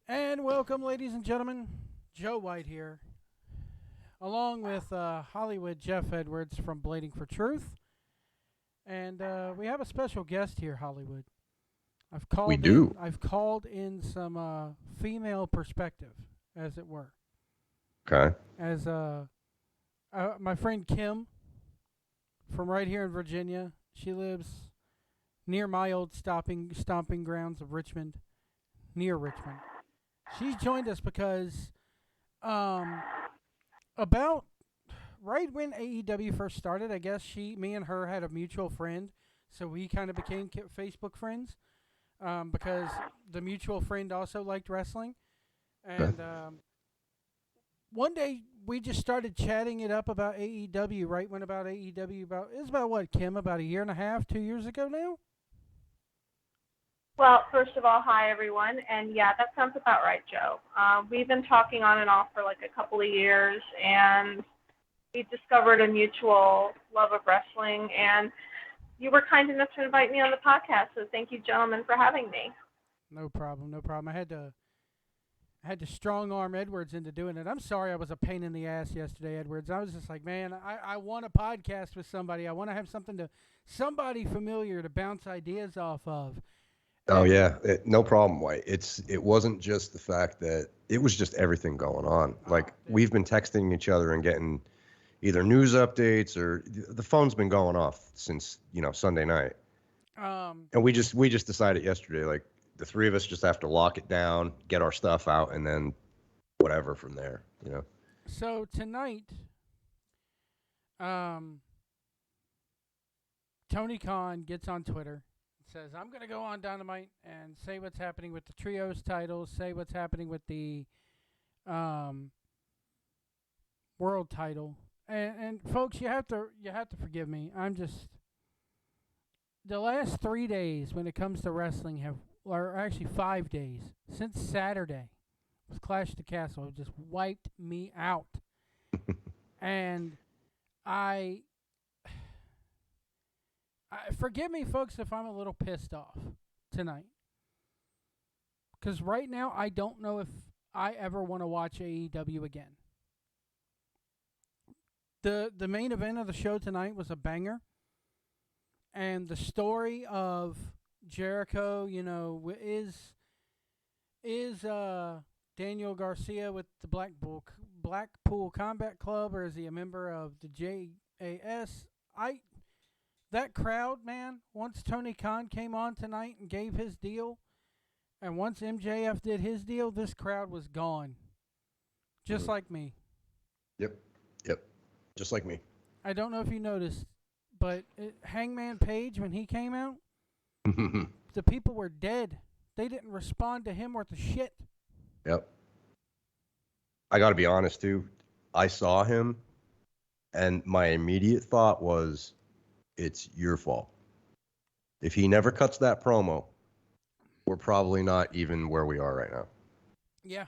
And welcome, ladies and gentlemen. Joe White here, along with Hollywood Jeff Edwards from Blading for Truth. And we have a special guest here, Hollywood. I've We called in. do. I've called in some female perspective, as it were. Okay. As my friend Kim from right here in Virginia. She lives near my old stomping grounds of Richmond, near Richmond. She's joined us because um, about right when AEW first started, I guess me and her had a mutual friend, so we kind of became Facebook friends because the mutual friend also liked wrestling, Okay. and one day we just started chatting it up about AEW. Right when about AEW about it was about what, Kim, about a year and a half, 2 years ago now. Well, first of all, hi everyone, and yeah, that sounds about right, Joe. We've been talking on and off for like a couple of years, and we discovered a mutual love of wrestling, and you were kind enough to invite me on the podcast, so thank you, gentlemen, for having me. No problem, no problem. I had to strong arm Edwards into doing it. I'm sorry I was a pain in the ass yesterday, Edwards. I was just like, man, I want a podcast with somebody. I want to have somebody familiar to bounce ideas off of. Oh And yeah, no problem, White. It wasn't just the fact that it was just everything going on. oh, Like dude. we've been texting each other and getting either news updates or the phone's been going off since, Sunday night. Um, And we just decided yesterday, like the three of us just have to lock it down, get our stuff out, and then whatever from there. so tonight, um, Tony Khan gets on Twitter and says, I'm going to go on Dynamite and say what's happening with the Trios titles, say what's happening with the um, world title. And folks, you have to forgive me. I'm just the last 3 days when it comes to wrestling or actually 5 days since Saturday with Clash of the Castle have just wiped me out. And I, forgive me, folks, if I'm a little pissed off tonight, because right now I don't know if I ever want to watch AEW again. The main event of the show tonight was a banger, and the story of Jericho, is Daniel Garcia with the Blackpool Combat Club, or is he a member of the JAS? I That crowd, man. Once Tony Khan came on tonight and gave his deal, and once MJF did his deal, this crowd was gone, just Mhm. like me. Yep. Yep. Just like me. I don't know if you noticed, but Hangman Page, when he came out, the people were dead. They didn't respond to him worth a shit. Yep. I got to be honest too. I saw him, and my immediate thought was, it's your fault. If he never cuts that promo, we're probably not even where we are right now. Yeah.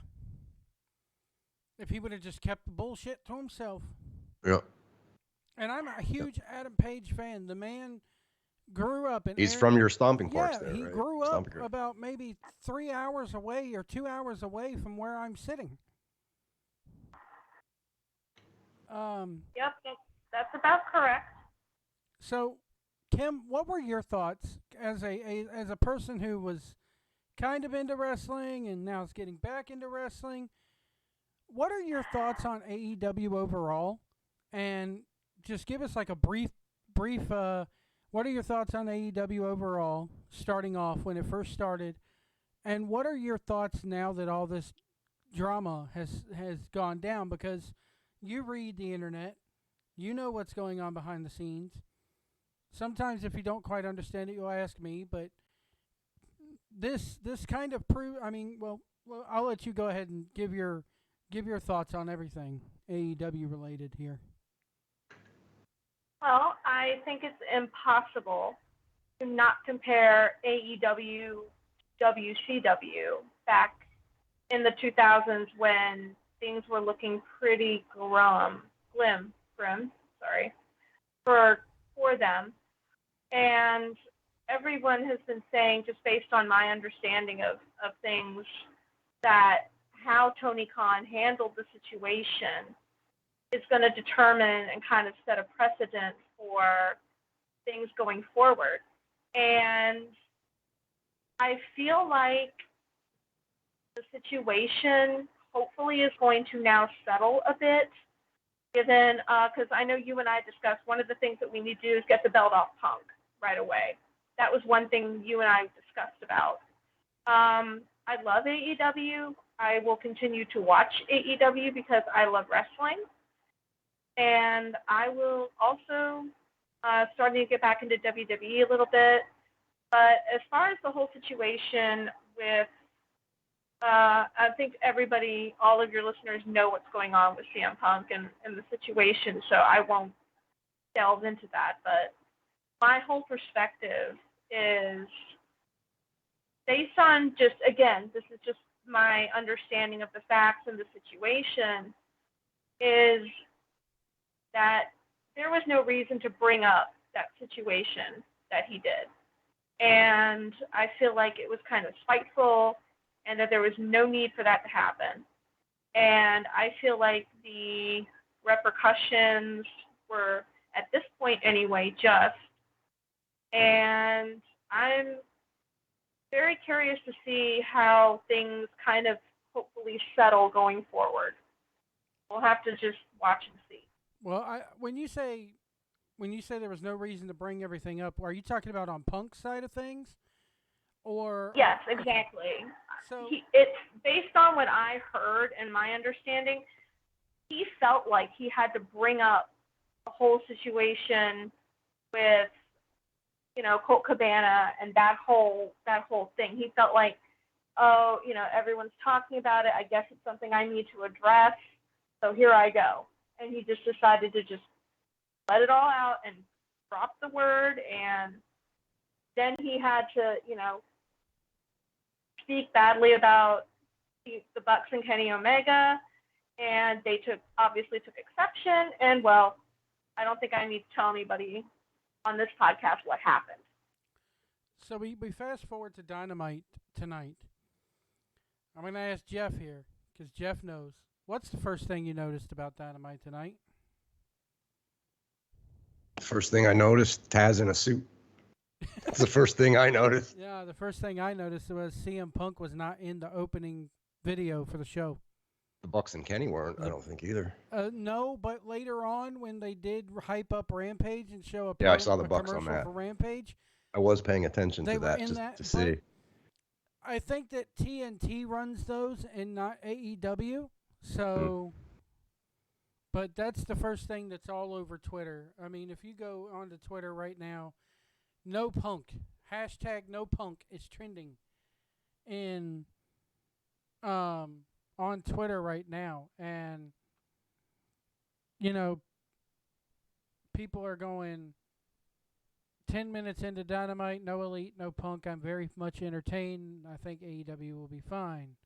If he would have just kept the bullshit to himself. Yep. And I'm a Yep. huge Adam Page fan. The man grew up in He's from your stomping parks Yeah, there, he right? grew up Stomping ground. about maybe 3 hours away or 2 hours away from where I'm sitting. Um, Yep, that's about correct. so, Kim, what were your thoughts as a person who was kind of into wrestling and now is getting back into wrestling? What are your thoughts on AEW overall? And just give us like a brief. What are your thoughts on AEW overall, starting off when it first started, and what are your thoughts now that all this drama has gone down? Because you read the internet, you know what's going on behind the scenes. Sometimes, if you don't quite understand it, you'll ask me. But this kind of prove. I mean, well, I'll let you go ahead and give your thoughts on everything AEW related here. Well, I think it's impossible to not compare AEW WCW back in the 2000s when things were looking pretty grim, sorry, for for them. And everyone has been saying, just based on my understanding of things, that how Tony Khan handled the situation is going to determine and kind of set a precedent for things going forward. And I feel like the situation hopefully is going to now settle a bit, given, because I know you and I discussed one of the things that we need to do is get the belt off Punk right away. That was one thing you and I discussed about. I love AEW. I will continue to watch AEW because I love wrestling. And I will also starting to get back into WWE a little bit. But as far as the whole situation with, I think everybody, all of your listeners know what's going on with CM Punk and the situation, so I won't delve into that. But my whole perspective is based on just, again, this is just my understanding of the facts and the situation, is that there was no reason to bring up that situation that he did. And I feel like it was kind of spiteful and that there was no need for that to happen. And I feel like the repercussions were, at this point anyway, just. And I'm very curious to see how things kind of hopefully settle going forward. We'll have to just watch and see. Well, when you say there was no reason to bring everything up, are you talking about on Punk's side of things, or? Yes, exactly. So it's based on what I heard and my understanding. He felt like he had to bring up the whole situation with, Colt Cabana and that whole thing. He felt like, oh, everyone's talking about it. I guess it's something I need to address. So here I go. And he just decided to just let it all out and drop the word. And then he had to, speak badly about the Bucks and Kenny Omega. And they obviously took exception. And, well, I don't think I need to tell anybody on this podcast what happened. So we fast forward to Dynamite tonight. I'm going to ask Jeff here because Jeff knows. What's the first thing you noticed about Dynamite tonight? First thing I noticed, Taz in a suit. That's the first thing I noticed. Yeah, the first thing I noticed was CM Punk was not in the opening video for the show. The Bucks and Kenny weren't, I don't think, either. No, but later on when they did hype up Rampage and show up, I saw the Bucks on commercial that. for Rampage. I was paying attention to that just to see. I think that TNT runs those and not AEW. So, but that's the first thing that's all over Twitter. I mean, if you go onto Twitter right now, no Punk, hashtag no Punk is trending on Twitter right now. And, people are going 10 minutes into Dynamite, no Elite, no Punk. I'm very much entertained. I think AEW will be fine.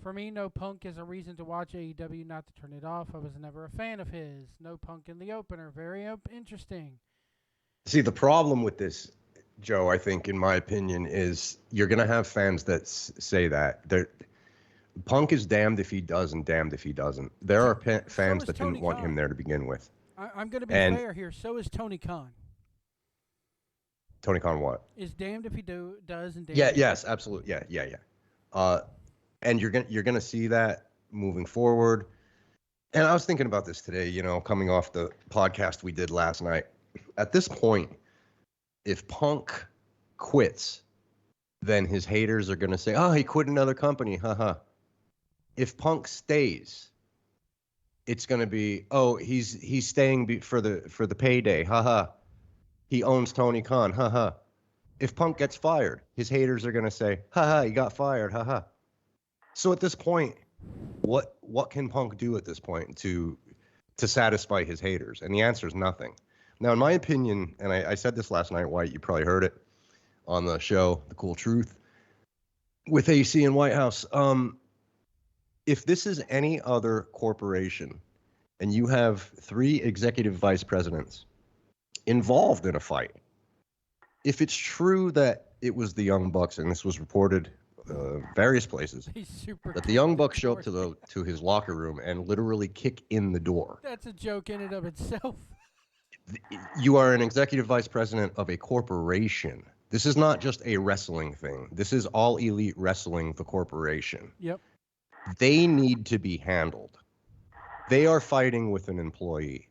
For me, no Punk is a reason to watch AEW, not to turn it off. I was never a fan of his. No Punk in the opener. Very interesting. See, the problem with this, Joe, I think, in my opinion, is you're going to have fans that say that. Punk is damned if he does and damned if he doesn't. There are fans that didn't want him there to begin with. I'm going to be fair here. So is Tony Khan. Tony Khan what? Is damned if he does and damned if he doesn't. Absolutely. Yeah. And you're gonna see that moving forward. And I was thinking about this today, coming off the podcast we did last night. At this point, if Punk quits, then his haters are gonna say, "Oh, he quit another company." Haha. If Punk stays, it's gonna be, "Oh, he's staying for the payday." Haha. He owns Tony Khan. Haha. If Punk gets fired, his haters are gonna say, "Haha, he got fired." Haha. So at this point, what can Punk do at this point to satisfy his haters? And the answer is nothing. Now, in my opinion, and I said this last night, White, you probably heard it on the show, The Cool Truth, with AC and White House. If this is any other corporation and you have 3 executive vice presidents involved in a fight, if it's true that it was the Young Bucks, and this was reported various places, He's super that the Young Bucks show up condescending. to his locker room and literally kick in the door. That's a joke in and of itself. You are an executive vice president of a corporation. This is not just a wrestling thing. This is All Elite Wrestling, the corporation. Yep. They need to be handled. They are fighting with an employee.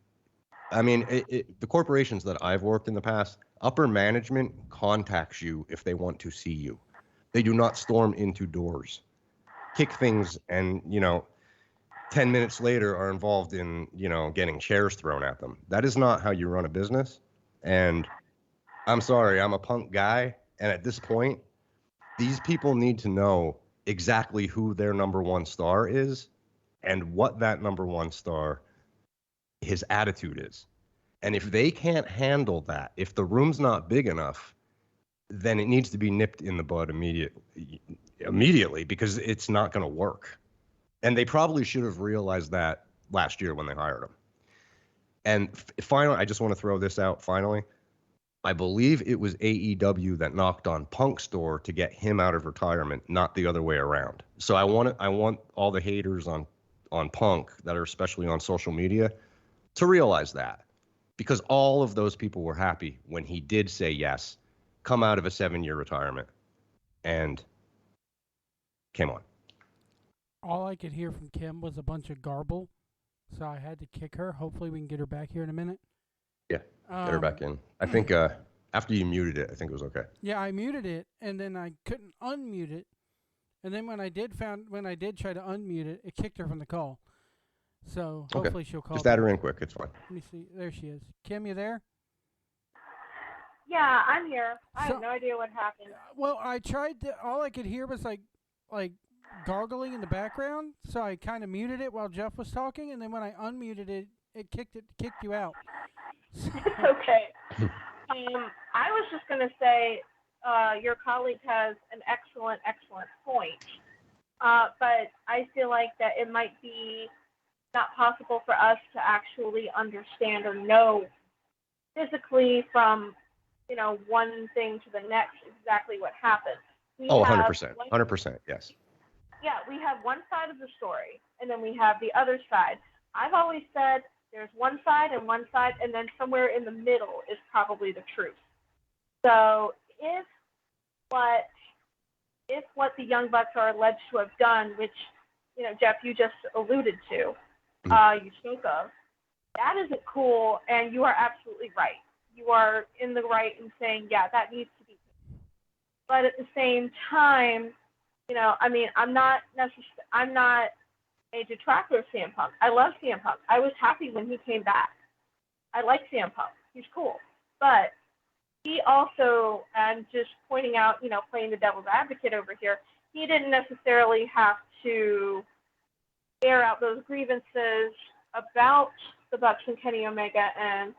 I mean, the corporations that I've worked in the past, upper management contacts you if they want to see you. They do not storm into doors, kick things, and, 10 minutes later are involved in, getting chairs thrown at them. That is not how you run a business. And I'm sorry, I'm a Punk guy. And at this point, these people need to know exactly who their number one star is and what that number one star, his attitude is. And if they can't handle that, if the room's not big enough, then it needs to be nipped in the bud immediately because it's not going to work. And they probably should have realized that last year when they hired him. And finally, I just want to throw this out finally. I believe it was AEW that knocked on Punk's door to get him out of retirement, not the other way around. So I want all the haters on Punk that are especially on social media to realize that, because all of those people were happy when he did say yes, come out of a 7-year retirement, and came on. All I could hear from Kim was a bunch of garble, so I had to kick her. Hopefully we can get her back here in a minute. Yeah, get her back in. I think after you muted it, I think it was okay. Yeah, I muted it, and then I couldn't unmute it. And then when I did try to unmute it, it kicked her from the call. So hopefully she'll call. Just add her in quick. It's fine. Let me see. There she is. Kim, you there? Yeah, I'm here. I have no idea what happened. Well, I tried to. All I could hear was like gargling in the background. So I kind of muted it while Jeff was talking, and then when I unmuted it, it kicked you out. It's okay. I was just going to say your colleague has an excellent point. But I feel like that it might be not possible for us to actually understand or know physically from, one thing to the next exactly what happened. 100%. 100%, yes. Yeah, we have one side of the story, and then we have the other side. I've always said there's one side, and then somewhere in the middle is probably the truth. So if what the Young Bucks are alleged to have done, which, Jeff, you just alluded to, you spoke of, that isn't cool, and you are absolutely right. You are in the right in saying, yeah, that needs to be. But at the same time, I'm not a detractor of CM Punk. I love CM Punk. I was happy when he came back. I like CM Punk. He's cool. But he also, and just pointing out, playing the devil's advocate over here, he didn't necessarily have to air out those grievances about the Bucks and Kenny Omega and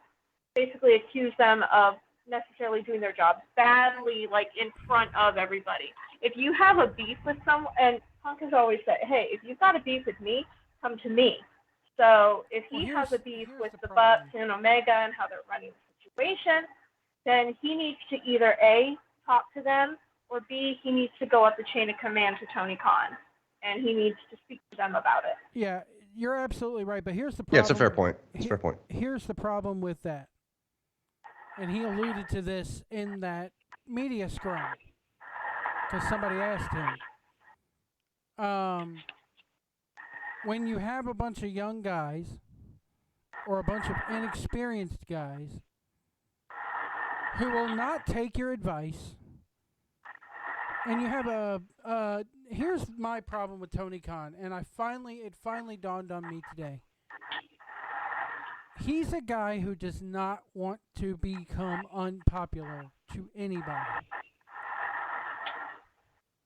basically accuse them of necessarily doing their job badly, like in front of everybody. If you have a beef with someone, and Punk has always said, hey, if you've got a beef with me, come to me. So if he has a beef with the Bucks and Omega and how they're running the situation, then he needs to either A, talk to them, or B, he needs to go up the chain of command to Tony Khan, and he needs to speak to them about it. Yeah, you're absolutely right, but here's the problem. Yeah, it's a fair point. Here's the problem with that. And he alluded to this in that media scrum because somebody asked him. When you have a bunch of young guys or a bunch of inexperienced guys who will not take your advice, and you have here's my problem with Tony Khan, and it finally dawned on me today. He's a guy who does not want to become unpopular to anybody.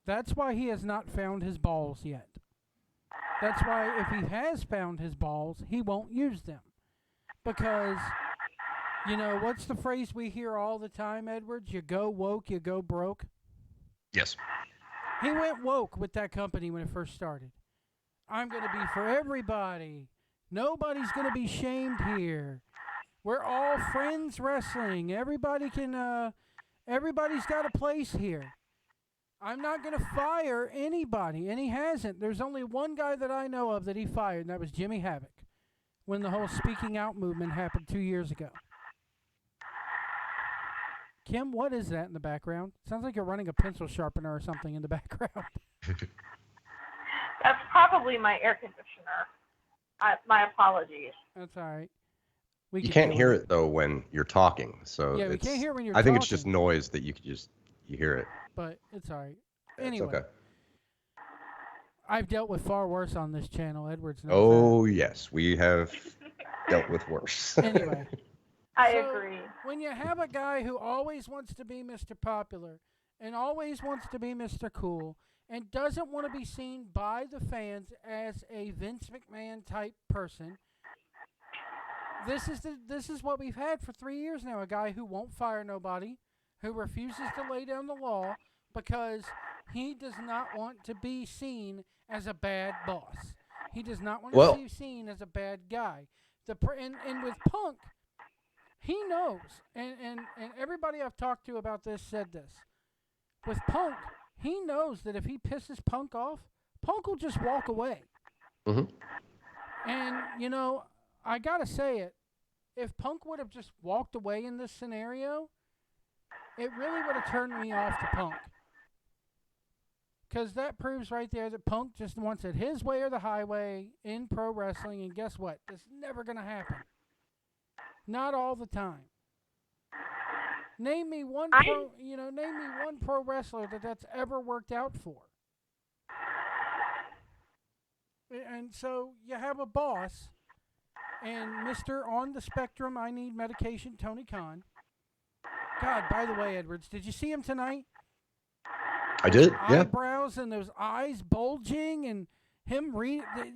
That's why he has not found his balls yet. That's why if he has found his balls, he won't use them. Because, what's the phrase we hear all the time, Edwards? You go woke, you go broke. Yes. He went woke with that company when it first started. I'm going to be for everybody. Nobody's going to be shamed here. We're all friends wrestling. Everybody can Everybody's got a place here. I'm not going to fire anybody, and he hasn't. There's only one guy that I know of that he fired, and that was Jimmy Havoc when the whole speaking out movement happened 2 years ago. Kim, what is that in the background? Sounds like you're running a pencil sharpener or something in the background. That's probably my air conditioner. My apologies. That's all right. You can't hear it though when you're talking, so yeah, we can't hear when you're I talking. think it's just noise that you hear it. But it's all right. Yeah, anyway, it's okay. I've dealt with far worse on this channel. Edwards knows Oh that. yes, we have dealt with worse. Anyway, I so agree. when you have a guy who always wants to be Mr. Popular and always wants to be Mr. Cool and doesn't want to be seen by the fans as a Vince McMahon type person, this is what we've had for 3 years now. A guy who won't fire nobody, who refuses to lay down the law because he does not want to be seen as a bad boss. He does not want to be seen as a bad guy. And with Punk, he knows, and everybody I've talked to about this said this. With Punk, he knows that if he pisses Punk off, Punk will just walk away. Mm-hmm. And, you know, I got to say it. If Punk would have just walked away in this scenario, it really would have turned me off to Punk. Because that proves right there that Punk just wants it his way or the highway in pro wrestling. And guess what? It's never going to happen. Not all the time. Name me one pro wrestler that's ever worked out for. And so you have a boss, and Mr. On the Spectrum, I need medication, Tony Khan. God, by the way, Edwards, did you see him tonight? I did, yeah. Eyebrows and those eyes bulging, and him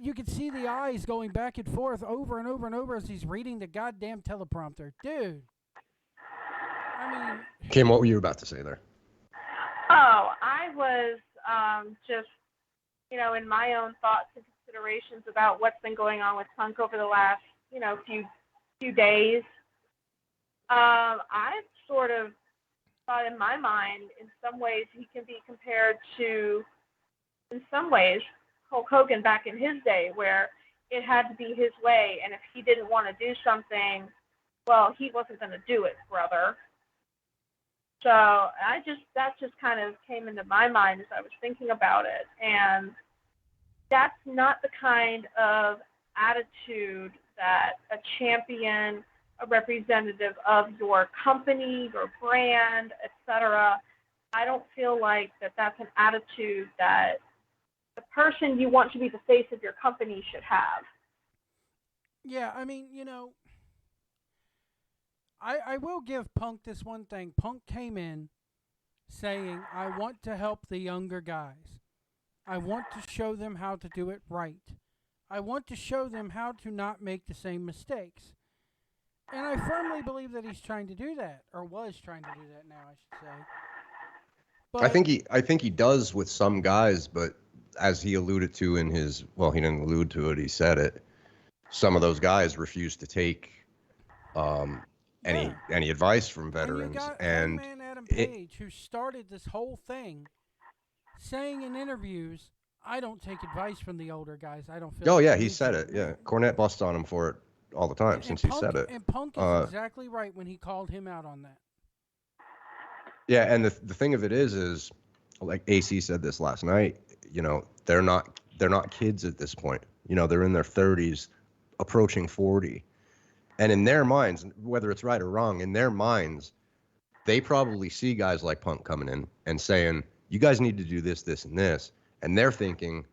you could see the eyes going back and forth over and over and over as he's reading the goddamn teleprompter. Dude. I mean... Kim, what were you about to say there? Oh, I was just, in my own thoughts and considerations about what's been going on with Punk over the last, few days. I've sort of thought in my mind, in some ways, he can be compared to, in some ways, Hulk Hogan back in his day, where it had to be his way, and if he didn't want to do something, well, he wasn't going to do it, brother. So that just kind of came into my mind as I was thinking about it, and that's not the kind of attitude that a champion, a representative of your company, your brand, etc. I don't feel like that's an attitude that the person you want to be the face of your company should have. Yeah, I mean, I will give Punk this one thing. Punk came in saying, I want to help the younger guys. I want to show them how to do it right. I want to show them how to not make the same mistakes. And I firmly believe that he's trying to do that, or was trying to do that now, I should say. But I think he does with some guys, but as he alluded to in his, well, he didn't allude to it, he said it. Some of those guys refuse to take any advice from veterans. And you got and Hangman Adam Page, who started this whole thing, saying in interviews, I don't take advice from the older guys. I don't feel. Oh like yeah, I he need said to. it. Yeah, Cornette busts on him for it all the time since he said it. And Punk is exactly right when he called him out on that. Yeah, and the thing of it is like AC said this last night. They're not kids at this point. They're in their 30s, approaching 40, and in their minds, whether it's right or wrong, in their minds, they probably see guys like Punk coming in and saying, "You guys need to do this, this, and this," and they're thinking,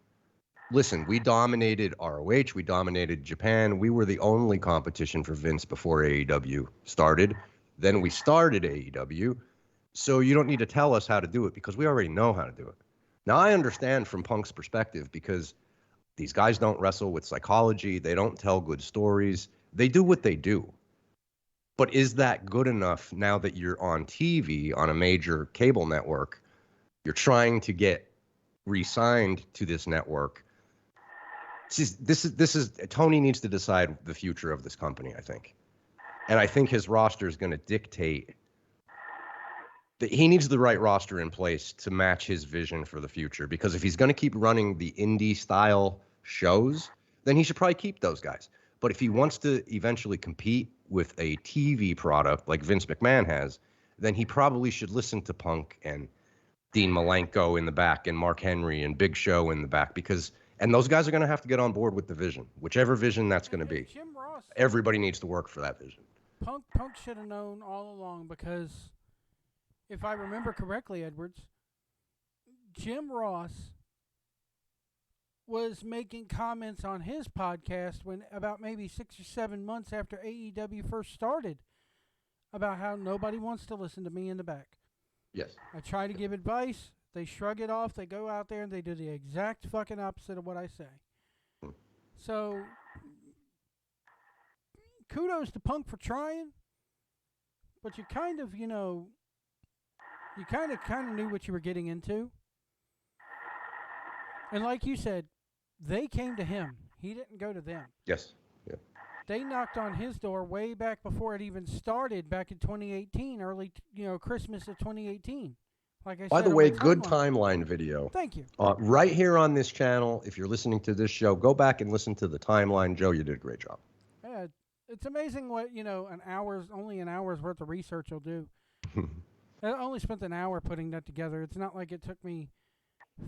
listen, we dominated ROH, we dominated Japan, we were the only competition for Vince before AEW started. Then we started AEW, so you don't need to tell us how to do it because we already know how to do it. Now, I understand from Punk's perspective because these guys don't wrestle with psychology, they don't tell good stories, they do what they do. But is that good enough now that you're on TV on a major cable network? You're trying to get re-signed to this network. This is Tony needs to decide the future of this company, I think. And I think his roster is going to dictate he needs the right roster in place to match his vision for the future. Because if he's going to keep running the indie style shows, then he should probably keep those guys. But if he wants to eventually compete with a TV product like Vince McMahon has, then he probably should listen to Punk and Dean Malenko in the back and Mark Henry and Big Show in the back, and those guys are going to have to get on board with the vision, whichever vision that's going to be. Jim Ross, Everybody needs to work for that vision. Punk should have known all along, because if I remember correctly, Edwards, Jim Ross was making comments on his podcast when about maybe 6 or 7 months after AEW first started about how nobody wants to listen to me in the back. Yes. I try to give advice. They shrug it off. They go out there and they do the exact fucking opposite of what I say. So, kudos to Punk for trying, but you kind of, you kind of knew what you were getting into. And like you said, they came to him. He didn't go to them. Yes. Yeah. They knocked on his door way back before it even started, back in 2018, early, Christmas of 2018. Like I said. By the way, good timeline video. Thank you. Right here on this channel, if you're listening to this show, go back and listen to the timeline. Joe, you did a great job. Yeah, it's amazing what, only an hour's worth of research will do. I only spent an hour putting that together. It's not like it took me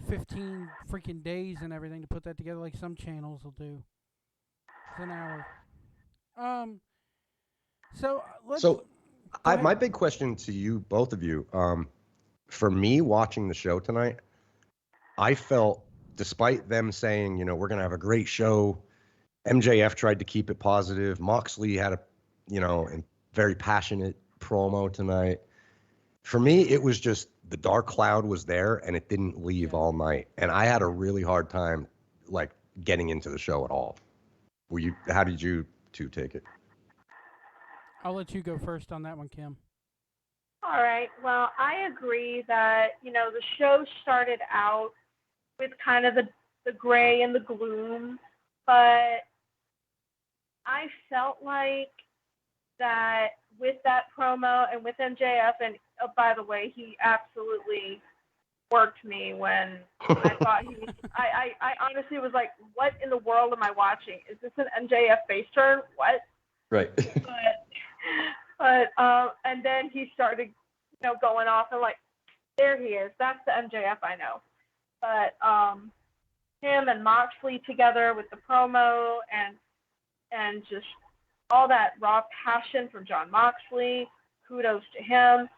15 freaking days and everything to put that together like some channels will do. It's an hour. My big question to you, both of you, for me watching the show tonight, I felt, despite them saying, we're going to have a great show, MJF tried to keep it positive. Moxley had a very passionate promo tonight. For me, it was just the dark cloud was there and it didn't leave all night. And I had a really hard time, getting into the show at all. How did you two take it? I'll let you go first on that one, Kim. All right. Well, I agree that, the show started out with kind of the gray and the gloom, but I felt like that with that promo and with MJF, and by the way, he absolutely worked me when I thought he was, I honestly was like, what in the world am I watching? Is this an MJF face turn? What? Right. But and then he started, going off, and there he is. That's the MJF I know. But him and Moxley together with the promo and just all that raw passion from John Moxley, kudos to him.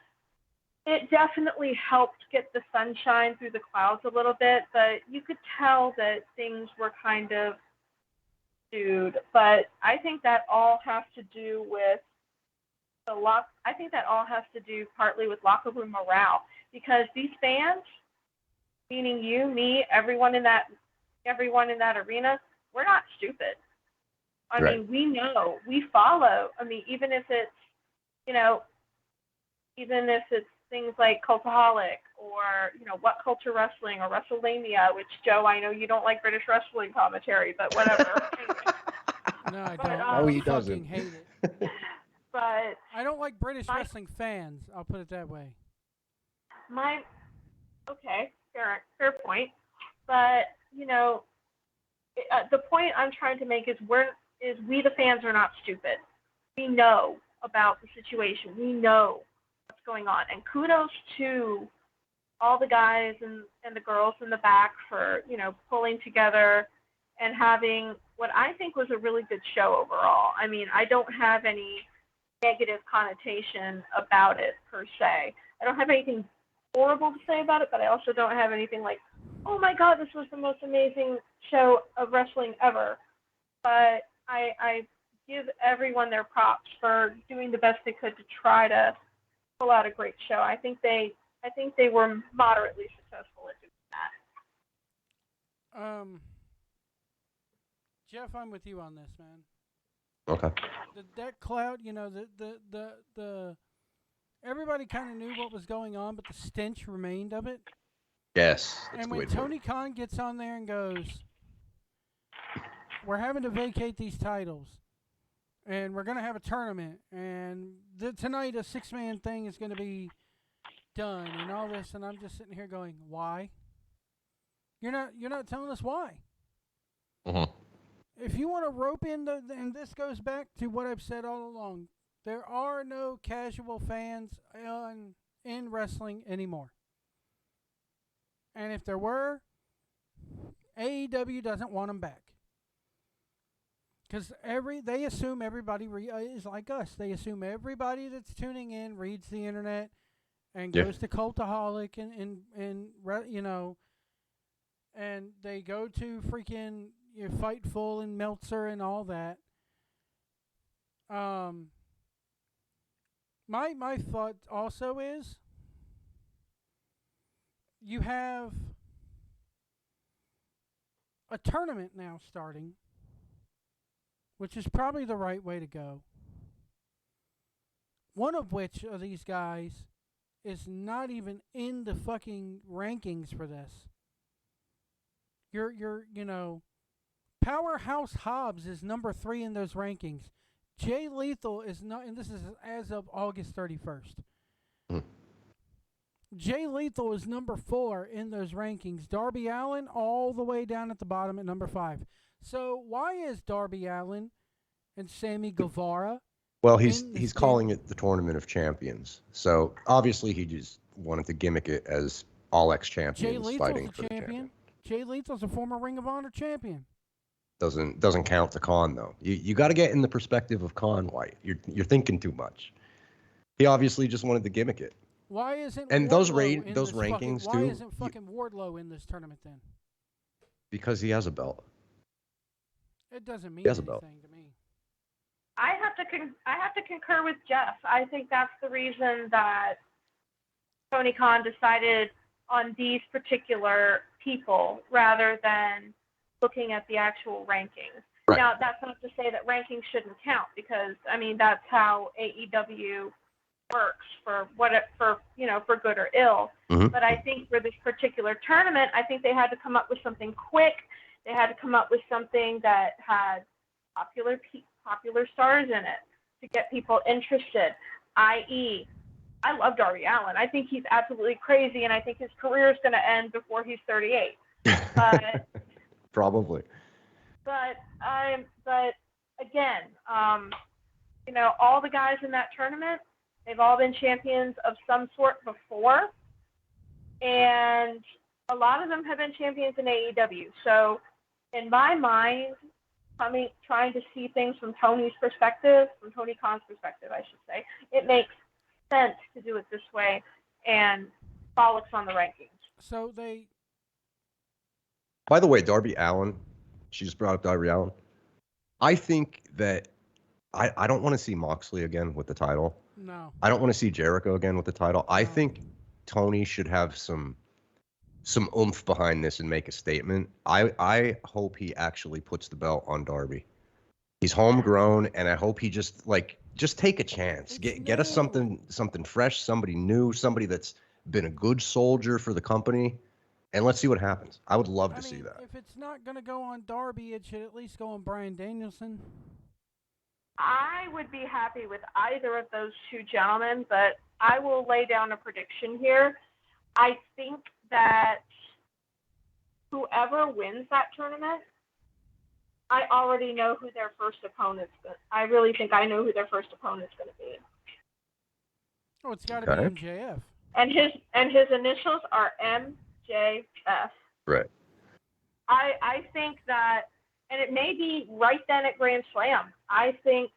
It definitely helped get the sunshine through the clouds a little bit, but you could tell that things were kind of subdued. But I think that all has to do with I think that all has to do partly with locker room morale, because these fans, meaning you, me, everyone in that arena, we're not stupid. I mean, we know, we follow. I mean, even if it's things like Cultaholic or, What Culture Wrestling or WrestleMania, which, Joe, I know you don't like British wrestling commentary, but whatever. No, I don't. He doesn't. Hate it. But I don't like British wrestling fans. I'll put it that way. Okay, fair point. But, the point I'm trying to make is we the fans are not stupid. We know about the situation. We know what's going on. And kudos to all the guys and the girls in the back for, pulling together and having what I think was a really good show overall. I mean, I don't have any negative connotation about it per se. I don't have anything horrible to say about it, but I also don't have anything like, oh my God, this was the most amazing show of wrestling ever. But I give everyone their props for doing the best they could to try to pull out a great show. I think they were moderately successful at doing that. Jeff, I'm with you on this, man. Okay. That cloud, the everybody kind of knew what was going on, but the stench remained of it. Yes. And when Tony Khan gets on there and goes, we're having to vacate these titles, and we're going to have a tournament, and tonight a 6-man thing is going to be done and all this, and I'm just sitting here going, why? You're not telling us why. Mhm. If you want to rope in and this goes back to what I've said all along, there are no casual fans in wrestling anymore. And if there were, AEW doesn't want them back. Because they assume everybody is like us. They assume everybody that's tuning in reads the internet and Yeah. goes to Cultaholic and and they go to freaking Fightful and Meltzer and all that. My thought also is you have a tournament now starting, which is probably the right way to go. One of which of these guys is not even in the fucking rankings for this. Powerhouse Hobbs is number 3 in those rankings. Jay Lethal is not, and this is as of August 31st. Mm. Jay Lethal is number 4 in those rankings. Darby Allin all the way down at the bottom at number 5. So why is Darby Allin and Sammy Guevara? Well, he's calling it the Tournament of Champions. So obviously he just wanted to gimmick it as all ex-champions fighting for the champion. Jay Lethal's a former Ring of Honor champion. Doesn't count to Khan though. You got to get in the perspective of Khan White. You're thinking too much. He obviously just wanted to gimmick it. Why isn't and Wardlow those rankings too? Why isn't fucking Wardlow in this tournament then? Because he has a belt. It doesn't mean anything to me. I have to concur with Jeff. I think that's the reason that Tony Khan decided on these particular people rather than looking at the actual rankings. Right. Now, that's not to say that rankings shouldn't count because I mean that's how AEW works for good or ill. Mm-hmm. But I think for this particular tournament, I think they had to come up with something quick. They had to come up with something that had popular stars in it to get people interested, i.e., I love Darby Allin. I think he's absolutely crazy, and I think his career is going to end before he's 38. But probably. But again, all the guys in that tournament, they've all been champions of some sort before, and a lot of them have been champions in AEW. So, in my mind, trying to see things from Tony Khan's perspective, I should say, it makes sense to do it this way and frolics on the rankings. So they. By the way, Darby Allin, she just brought up Darby Allin. I think that I don't want to see Moxley again with the title. No. I don't want to see Jericho again with the title. No. I think Tony should have some oomph behind this and make a statement. I hope he actually puts the belt on Darby. He's homegrown, and I hope he just take a chance. Get us something fresh, somebody new, somebody that's been a good soldier for the company, and let's see what happens. I would love to see that. If it's not going to go on Darby, it should at least go on Bryan Danielson. I would be happy with either of those two gentlemen, but I will lay down a prediction here. I think that whoever wins that tournament, I already know who their first opponent's going to be. I really think I know who their first opponent's going to be. Oh, it's got to be MJF. And his initials are MJF. Right. I think that, and it may be right then at Grand Slam. I think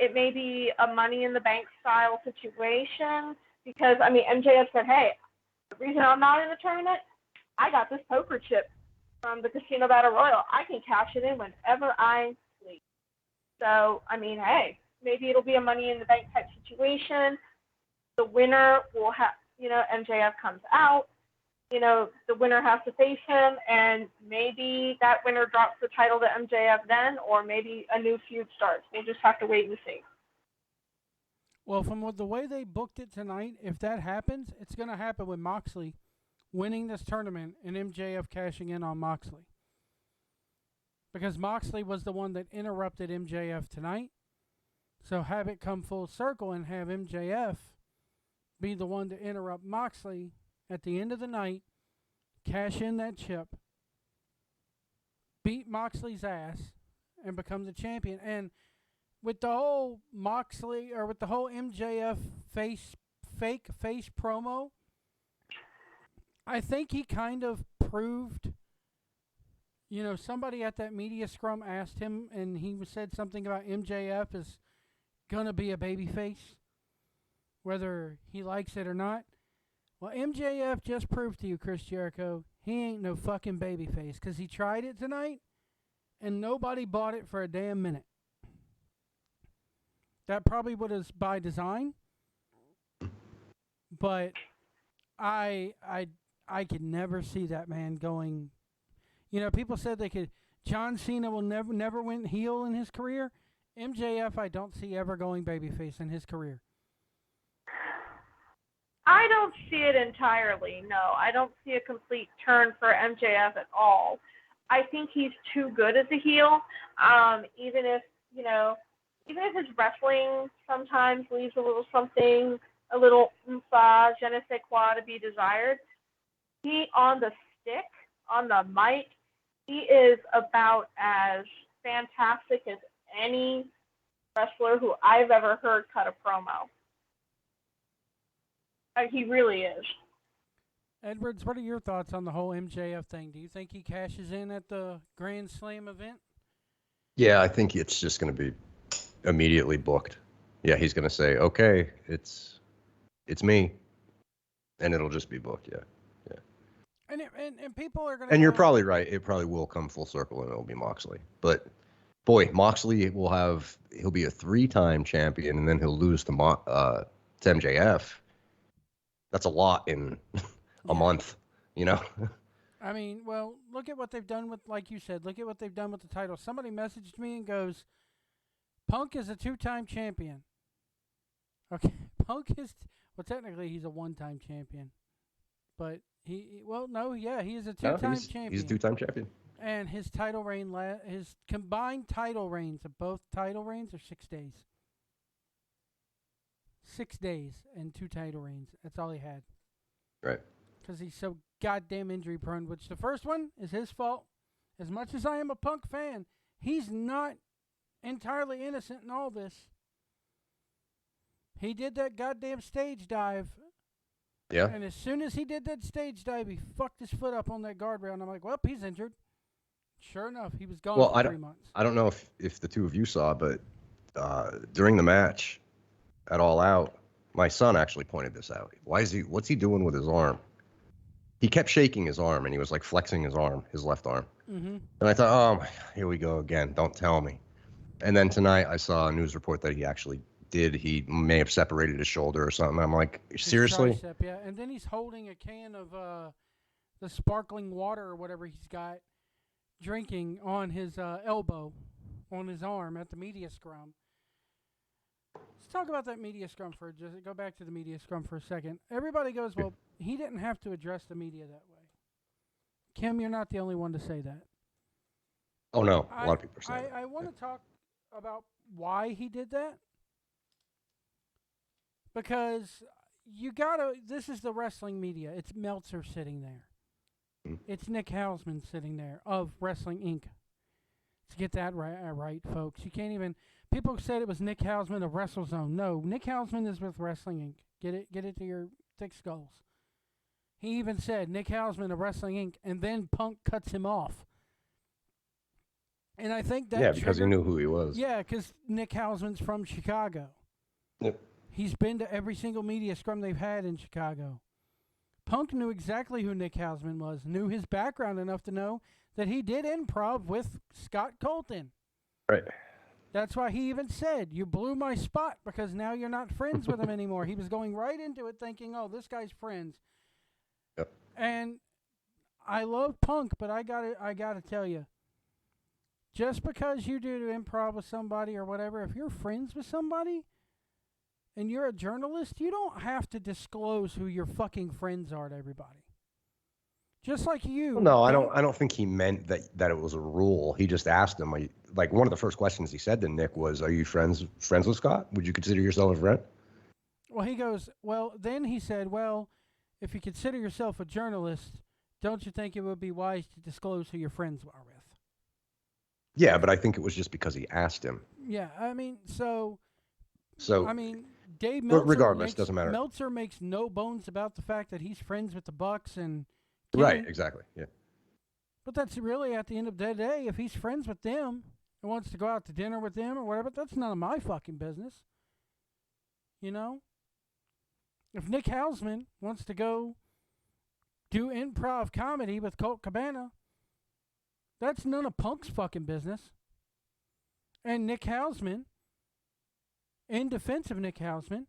it may be a Money in the Bank style situation because, MJF said, hey, the reason I'm not in the tournament, I got this poker chip from the Casino Battle Royal. I can cash it in whenever I please. So, hey, maybe it'll be a Money in the Bank type situation. The winner will have, MJF comes out. The winner has to face him, and maybe that winner drops the title to MJF then, or maybe a new feud starts. We'll just have to wait and see. Well, from the way they booked it tonight, if that happens, it's going to happen with Moxley winning this tournament and MJF cashing in on Moxley. Because Moxley was the one that interrupted MJF tonight. So have it come full circle and have MJF be the one to interrupt Moxley at the end of the night, cash in that chip, beat Moxley's ass, and become the champion. And with the whole Moxley or with the whole MJF fake face promo, I think he kind of proved. Somebody at that media scrum asked him, and he said something about MJF is gonna be a babyface, whether he likes it or not. Well, MJF just proved to you, Chris Jericho, he ain't no fucking babyface, because he tried it tonight, and nobody bought it for a damn minute. That probably was by design, but I could never see that man going. People said John Cena will never win heel in his career. MJF, I don't see ever going babyface in his career. I don't see it entirely. No, I don't see a complete turn for MJF at all. I think he's too good as a heel. Even if his wrestling sometimes leaves a little something, a little je ne sais quoi to be desired. He on the stick, on the mic, he is about as fantastic as any wrestler who I've ever heard cut a promo. He really is. Edwards, what are your thoughts on the whole MJF thing? Do you think he cashes in at the Grand Slam event? Yeah, I think it's just going to be immediately booked. Yeah, he's going to say, "Okay, it's me," and it'll just be booked. Yeah. And people are going to. And you're probably right. It probably will come full circle, and it'll be Moxley. But boy, Moxley he'll be a 3-time champion, and then he'll lose to MJF. That's a lot in a month, I mean, well, look at what they've done with, like you said, look at what they've done with the title. Somebody messaged me and goes, Punk is a 2-time champion. Okay, Punk is, technically he's a 1-time champion. But he is a 2-time champion. He's a 2-time champion. And his title reign, his combined title reigns of both title reigns are 6 days. 6 days and 2 title reigns. That's all he had. Right. Because he's so goddamn injury prone, which the first one is his fault. As much as I am a Punk fan, he's not entirely innocent in all this. He did that goddamn stage dive. Yeah. And as soon as he did that stage dive, he fucked his foot up on that guardrail. And I'm like, well, he's injured. Sure enough, he was gone for 3 months. I don't know if the two of you saw, but during the match at All Out, my son actually pointed this out. What's he doing with his arm? He kept shaking his arm, and he was like flexing his left arm. Mm-hmm. And I thought, oh, here we go again. Don't tell me. And then tonight I saw a news report that he actually did. He may have separated his shoulder or something. I'm like, seriously? His tricep, yeah. And then he's holding a can of the sparkling water or whatever he's got, drinking on his elbow, on his arm at the media scrum. Let's talk about that media scrum go back to the media scrum for a second. Everybody goes, well, he didn't have to address the media that way. Kim, you're not the only one to say that. Oh, no. A lot of people are saying that. I want to talk about why he did that. Because this is the wrestling media. It's Meltzer sitting there. It's Nick Hausman sitting there of Wrestling Inc. Let's get that right, folks. You can't even. People said it was Nick Hausman of WrestleZone. No, Nick Hausman is with Wrestling Inc. Get it to your thick skulls. He even said Nick Hausman of Wrestling Inc. and then Punk cuts him off. And I think that because he knew who he was. Yeah, because Nick Hausman's from Chicago. Yep. He's been to every single media scrum they've had in Chicago. Punk knew exactly who Nick Hausman was, knew his background enough to know that he did improv with Scott Colton. Right. That's why he even said, you blew my spot because now you're not friends with him anymore. He was going right into it thinking, oh, this guy's friends. Yep. And I love Punk, but I gotta tell you, just because you do improv with somebody or whatever, if you're friends with somebody and you're a journalist, you don't have to disclose who your fucking friends are to everybody. Just like you. No, I don't think he meant that it was a rule. He just asked him, like one of the first questions he said to Nick was, "Are you friends with Scott? Would you consider yourself a friend?" Well, he goes, well, then he said, well, if you consider yourself a journalist, don't you think it would be wise to disclose who your friends are with? Yeah, but I think it was just because he asked him. Yeah, So, Dave but regardless, doesn't matter. Meltzer makes no bones about the fact that he's friends with the Bucks and Right, Kenny. exactly. Yeah. But that's really at the end of the day, if he's friends with them and wants to go out to dinner with them or whatever, that's none of my fucking business. You know? If Nick Hausman wants to go do improv comedy with Colt Cabana, that's none of Punk's fucking business. And Nick Hausman, in defense of Nick Hausman,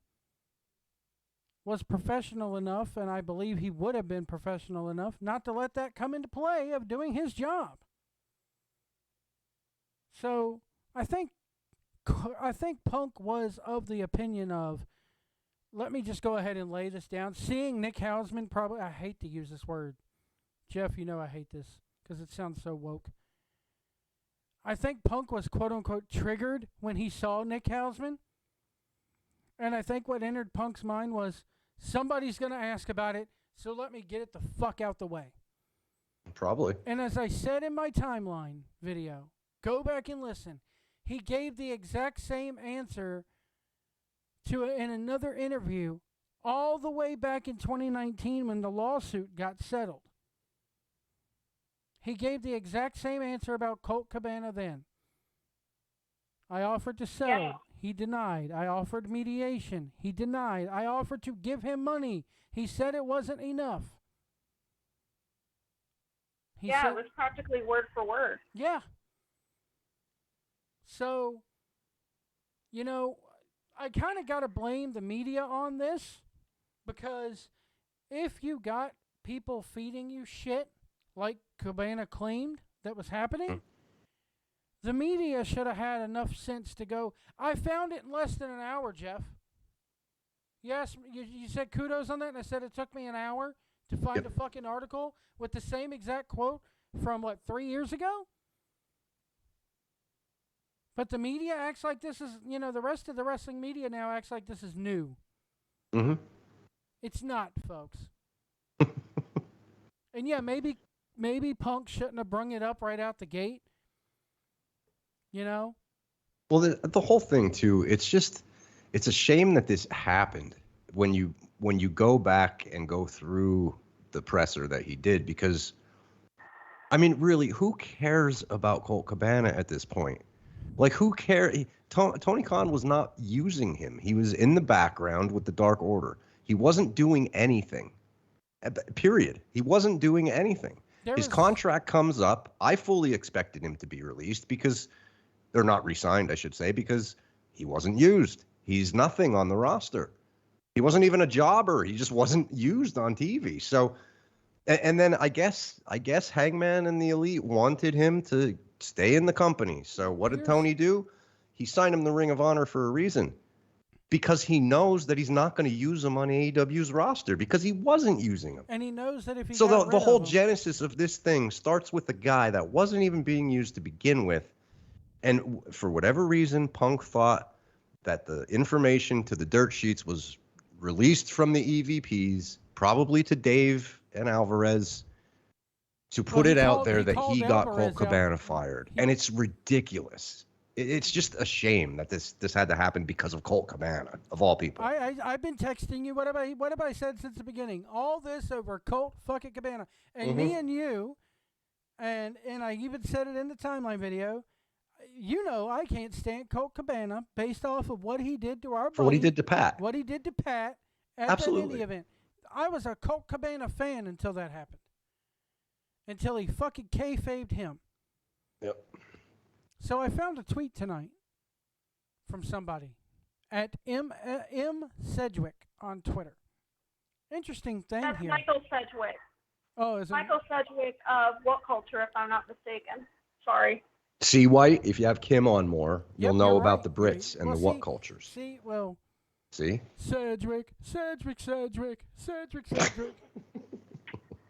was professional enough, and I believe he would have been professional enough, not to let that come into play of doing his job. So I think Punk was of the opinion of, let me just go ahead and lay this down. Seeing Nick Hausman, probably, I hate to use this word. Jeff, you know I hate this because it sounds so woke. I think Punk was quote-unquote triggered when he saw Nick Hausman. And I think what entered Punk's mind was, somebody's going to ask about it, so let me get it the fuck out the way. Probably. And as I said in my timeline video, go back and listen. He gave the exact same answer in another interview all the way back in 2019 when the lawsuit got settled. He gave the exact same answer about Colt Cabana then. I offered to settle. Yeah. He denied. I offered mediation. He denied. I offered to give him money. He said it wasn't enough. It was practically word for word. Yeah. So, I kind of got to blame the media on this, because if you got people feeding you shit like Cabana claimed that was happening, the media should have had enough sense to go, I found it in less than an hour, Jeff. Yes, you said kudos on that, and I said it took me an hour to find a fucking article with the same exact quote from, 3 years ago? But the media acts like this is, the rest of the wrestling media now acts like this is new. Mm-hmm. It's not, folks. And yeah, maybe Punk shouldn't have brung it up right out the gate. Well, the whole thing too, it's a shame that this happened when you go back and go through the presser that he did, because I mean, really, who cares about Colt Cabana at this point? Like, who cares? Tony Khan was not using him. He was in the background with the Dark Order. He wasn't doing anything. Period. He wasn't doing anything. His contract comes up. I fully expected him to be released because they're not re-signed, I should say, because he wasn't used. He's nothing on the roster. He wasn't even a jobber. He just wasn't used on TV. So, and then I guess Hangman and the Elite wanted him to stay in the company. So what did Tony do? He signed him the Ring of Honor for a reason. Because he knows that he's not going to use him on AEW's roster, because he wasn't using him. And he knows that if he So the whole genesis of this thing starts with a guy that wasn't even being used to begin with. And for whatever reason, Punk thought that the information to the dirt sheets was released from the EVPs, probably to Dave and Alvarez, to put it out there that he got Colt Cabana fired. And it's ridiculous. It's just a shame that this had to happen because of Colt Cabana, of all people. I've been texting you. What have I said since the beginning? All this over Colt fucking Cabana. And me and you, and I even said it in the timeline video, I can't stand Colt Cabana based off of what he did to our buddy. For what he did to Pat. What he did to Pat at that indie event. I was a Colt Cabana fan until that happened. Until he fucking kayfabed him. Yep. So I found a tweet tonight from somebody at M. Sedgwick on Twitter. Interesting thing That's here. Michael Sedgwick. Oh, is it? Michael Sedgwick of What Culture, if I'm not mistaken. Sorry. See, White, if you have Kim on more, you'll know about the Brits and the What Cultures. See? Sedgwick.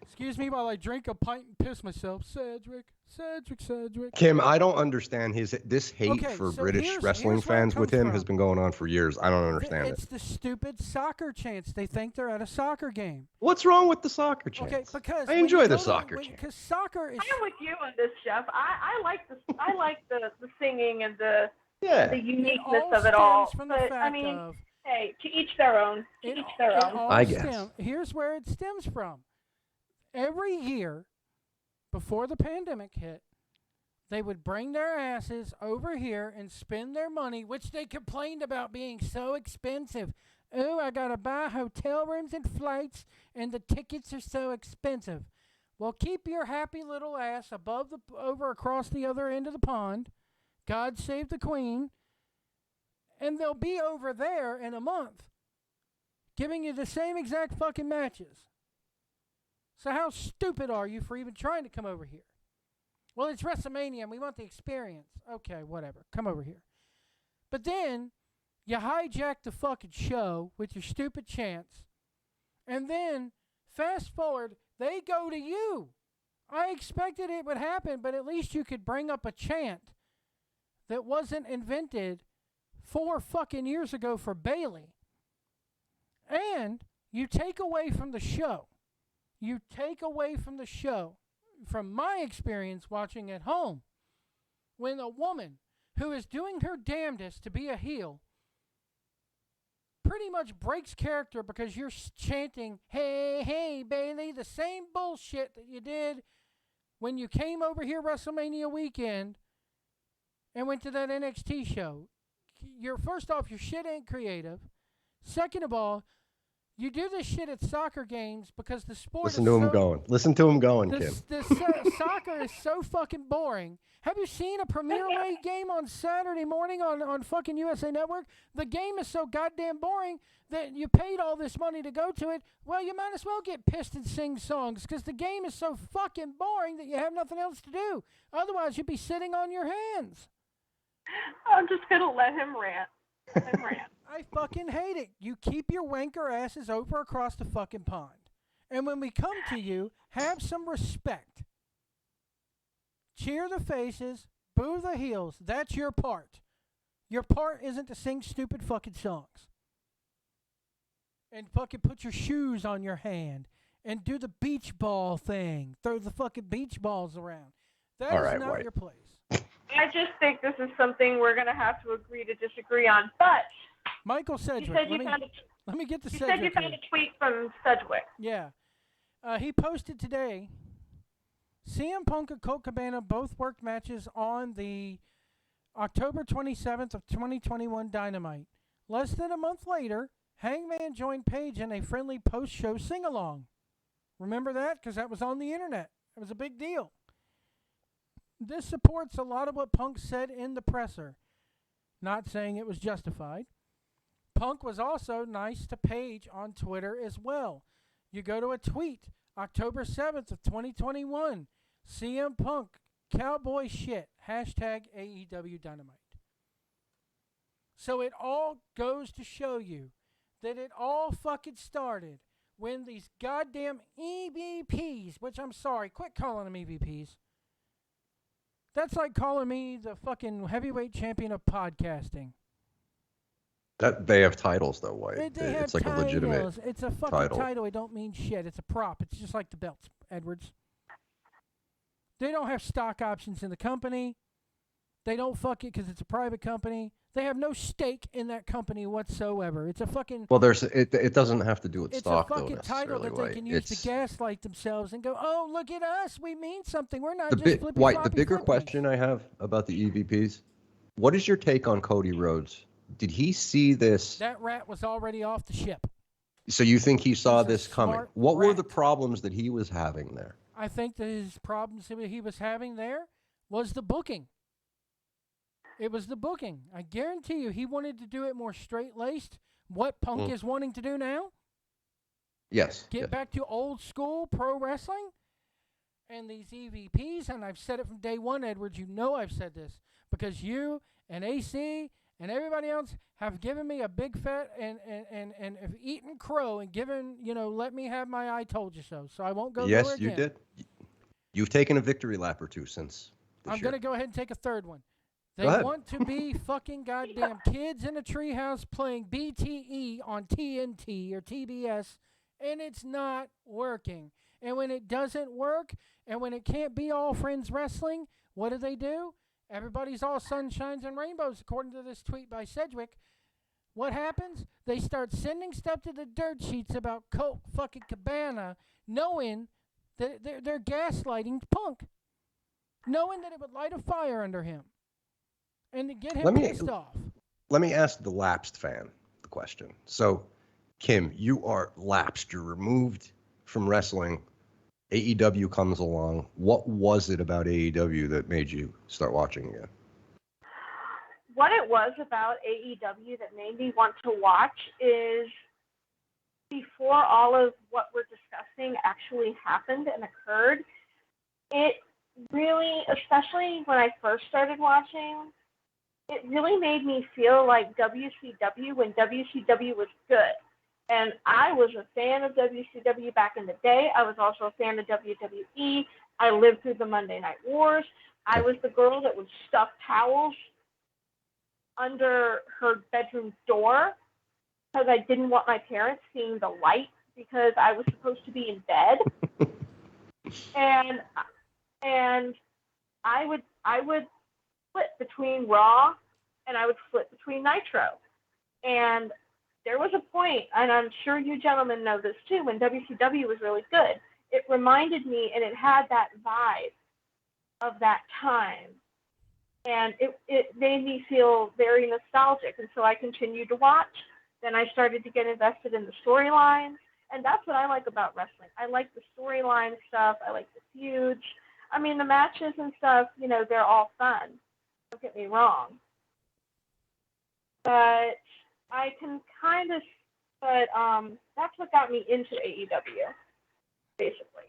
Excuse me while I drink a pint and piss myself. Sedgwick. Cedric. Kim, I don't understand this hate Okay, for so British wrestling here's where it fans with comes him from. has been going on for years. I don't understand It's it. the stupid soccer chants. They think they're at a soccer game. What's wrong with the soccer chants? Okay, because I when you enjoy the go soccer to, chants. because soccer is. I'm with you on this, Jeff. I like the singing and the Yeah. uniqueness all of it all. stems from the But fact I mean, of hey, to each their own. To it, each their it own. all I guess. Here's where it stems from. Every year, before the pandemic hit, they would bring their asses over here and spend their money, which they complained about being so expensive. Oh, I gotta buy hotel rooms and flights, and the tickets are so expensive. Well, keep your happy little ass over across the other end of the pond. God save the Queen. And they'll be over there in a month, giving you the same exact fucking matches. So how stupid are you for even trying to come over here? Well, it's WrestleMania and we want the experience. Okay, whatever. Come over here. But then you hijack the fucking show with your stupid chants. And then fast forward, they go to you. I expected it would happen, but at least you could bring up a chant that wasn't invented 4 fucking years ago for Bailey. And you take away from the show. You take away from the show. From my experience watching at home, when a woman who is doing her damnedest to be a heel pretty much breaks character because you're chanting, hey, hey, Bailey, the same bullshit that you did when you came over here WrestleMania weekend and went to that NXT show. First off, your shit ain't creative. Second of all, you do this shit at soccer games because the sport Listen to him going, Kim. Soccer is so fucking boring. Have you seen a Premier League game on Saturday morning on fucking USA Network? The game is so goddamn boring that you paid all this money to go to it. Well, you might as well get pissed and sing songs because the game is so fucking boring that you have nothing else to do. Otherwise, you'd be sitting on your hands. I'm just gonna let him rant. I fucking hate it. You keep your wanker asses over across the fucking pond. And when we come to you, have some respect. Cheer the faces, boo the heels. That's your part. Your part isn't to sing stupid fucking songs. And fucking put your shoes on your hand. And do the beach ball thing. Throw the fucking beach balls around. That is not your place. I just think this is something we're going to have to agree to disagree on. But Michael Sedgwick. let me get to you Sedgwick. said you found a tweet from Sedgwick. Yeah. He posted today, CM Punk and Colt Cabana both worked matches on the October 27th of 2021 Dynamite. Less than a month later, Hangman joined Page in a friendly post-show sing-along. Remember that? Because that was on the internet. It was a big deal. This supports a lot of what Punk said in the presser. Not saying it was justified. Punk was also nice to Page on Twitter as well. You go to a tweet, October 7th of 2021. CM Punk, cowboy shit, hashtag AEW Dynamite. So it all goes to show you that it all fucking started when these goddamn EVPs, which I'm sorry, quit calling them EVPs. That's like calling me the fucking heavyweight champion of podcasting. That they have titles though, White. It's like titles. a legitimate. It's a fucking title. It don't mean shit. It's a prop. It's just like the belts, Edwards. They don't have stock options in the company. They don't fuck it because it's a private company. They have no stake in that company whatsoever. It's a fucking. Well, it doesn't have to do with stock though. It's a fucking title that they can use to gaslight themselves and go, oh, look at us, we mean something. We're not just flipping. White. The bigger question I have about the EVPs, what is your take on Cody Rhodes? Did he see this? That rat was already off the ship. So you think he saw this coming? What were the rat. problems that he was having there? I think that his problems that he was having there was the booking. It was the booking. I guarantee you he wanted to do it more straight-laced. What Punk is wanting to do now? Yes. Get back to old school pro wrestling? And these EVPs, and I've said it from day one, Edwards, you know I've said this, because you and AC and everybody else have given me a big fat and have eaten crow and given, let me have my I told you so. So I won't go there again. Yes, you did. You've taken a victory lap or two since this I'm year. going to go ahead and take a third one. Go They ahead. want to be fucking goddamn kids in a treehouse playing BTE on TNT or TBS, and it's not working. And when it doesn't work, and when it can't be all friends wrestling, what do? Everybody's all sunshines and rainbows, according to this tweet by Sedgwick. What happens? They start sending stuff to the dirt sheets about Colt fucking Cabana, knowing that they're gaslighting Punk, knowing that it would light a fire under him and to get him pissed off. Let me ask the lapsed fan the question. So, Kim, you are lapsed. You're removed from wrestling. AEW comes along. What was it about AEW that made you start watching again? What it was about AEW that made me want to watch is before all of what we're discussing actually happened and occurred, it really, especially when I first started watching, it really made me feel like WCW when WCW was good. And I was a fan of WCW back in the day. I was also a fan of WWE. I lived through the Monday Night Wars. I was the girl that would stuff towels under her bedroom door because I didn't want my parents seeing the light because I was supposed to be in bed. and I would flip between Raw and I would flip between Nitro. And there was a point, and I'm sure you gentlemen know this too, when WCW was really good. It reminded me, and it had that vibe of that time. And it made me feel very nostalgic. And so I continued to watch. Then I started to get invested in the storylines. And that's what I like about wrestling. I like the storyline stuff. I like the feuds. I mean, the matches and stuff, you know, they're all fun. Don't get me wrong. But I can kind of, that's what got me into AEW, basically.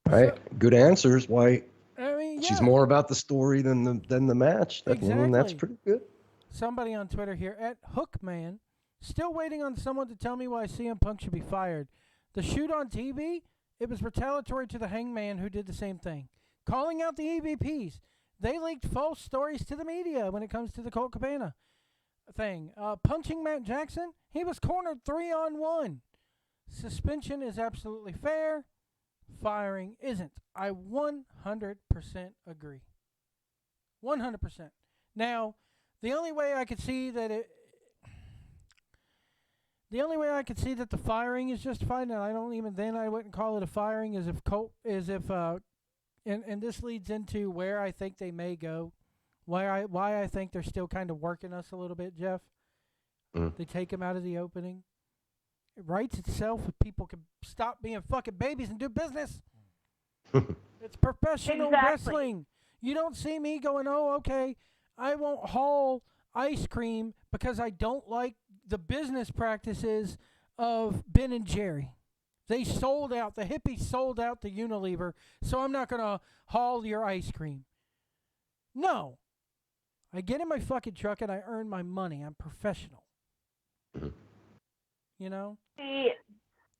All right, good answers. Why? I mean, yeah. She's more about the story than the match. Exactly. I mean, that's pretty good. Somebody on Twitter here at Hookman, still waiting on someone to tell me why CM Punk should be fired. The shoot on TV, it was retaliatory to the Hangman who did the same thing, calling out the EVPs. They leaked false stories to the media when it comes to the Colt Cabana thing. Punching Matt Jackson, he was cornered 3-on-1. Suspension is absolutely fair. Firing isn't. I 100% agree. 100%. Now, the only way I could see that the firing is justified, and I wouldn't call it a firing, and this leads into where I think they may go, why I think they're still kind of working us a little bit, Jeff. They take him out of the opening. It writes itself if people can stop being fucking babies and do business. It's professional wrestling. You don't see me going, oh, okay, I won't haul ice cream because I don't like the business practices of Ben and Jerry. They sold out. The hippies sold out the Unilever, so I'm not going to haul your ice cream. No. I get in my fucking truck and I earn my money. I'm professional. You know? See,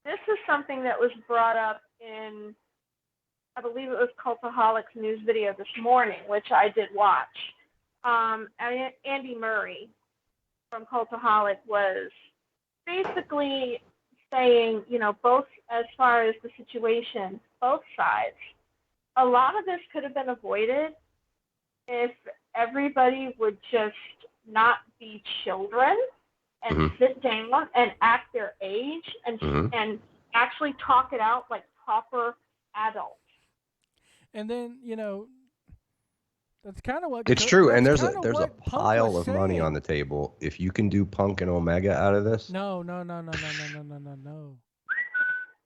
this is something that was brought up in, I believe it was Cultaholic's news video this morning, which I did watch. Andy Murray from Cultaholic was basically saying, you know, both as far as the situation, both sides, a lot of this could have been avoided if everybody would just not be children and sit down and act their age and actually talk it out like proper adults. And then, you know, that's kind of what it's true. And there's a pile of money on the table. If you can do Punk and Omega out of this. No.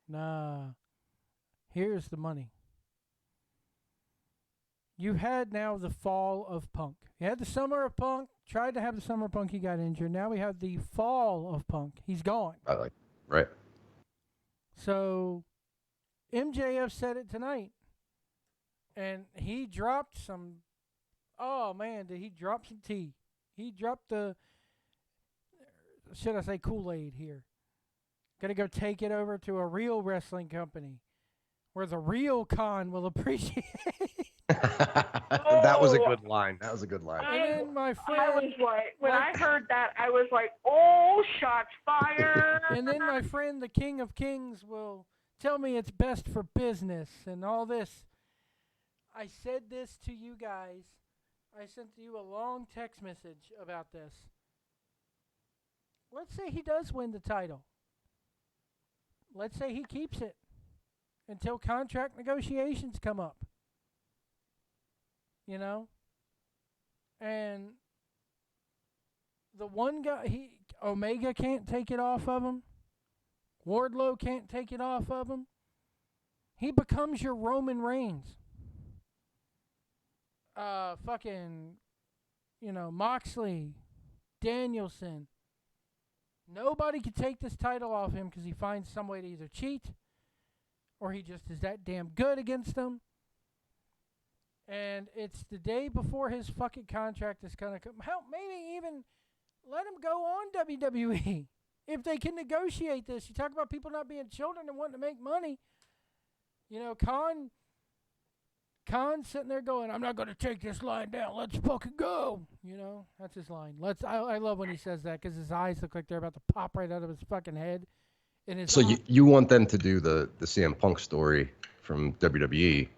Nah. Here's the money. You had now the fall of Punk. You had the summer of Punk. Tried to have the summer of Punk. He got injured. Now we have the fall of Punk. He's gone. Right. So MJF said it tonight. And he dropped some. Oh, man, did he drop some tea? He dropped should I say Kool-Aid here? Got to go take it over to a real wrestling company. where the real Khan will appreciate. That was a good line. That was a good line. And then my I was friend, like, when I heard that, I was like, oh, shots fired. and then my friend, the King of Kings, will tell me it's best for business and all this. I said this to you guys. I sent you a long text message about this. Let's say he does win the title. Let's say he keeps it until contract negotiations come up. You know? And the one guy, Omega can't take it off of him. Wardlow can't take it off of him. He becomes your Roman Reigns. Moxley, Danielson. Nobody can take this title off him because he finds some way to either cheat or he just is that damn good against them. And it's the day before his fucking contract is going to come. Hell, maybe even let him go on WWE. If they can negotiate this. You talk about people not being children and wanting to make money. You know, Khan's sitting there going, I'm not going to take this line down. Let's fucking go. You know, that's his line. I love when he says that because his eyes look like they're about to pop right out of his fucking head. So you want them to do the CM Punk story from WWE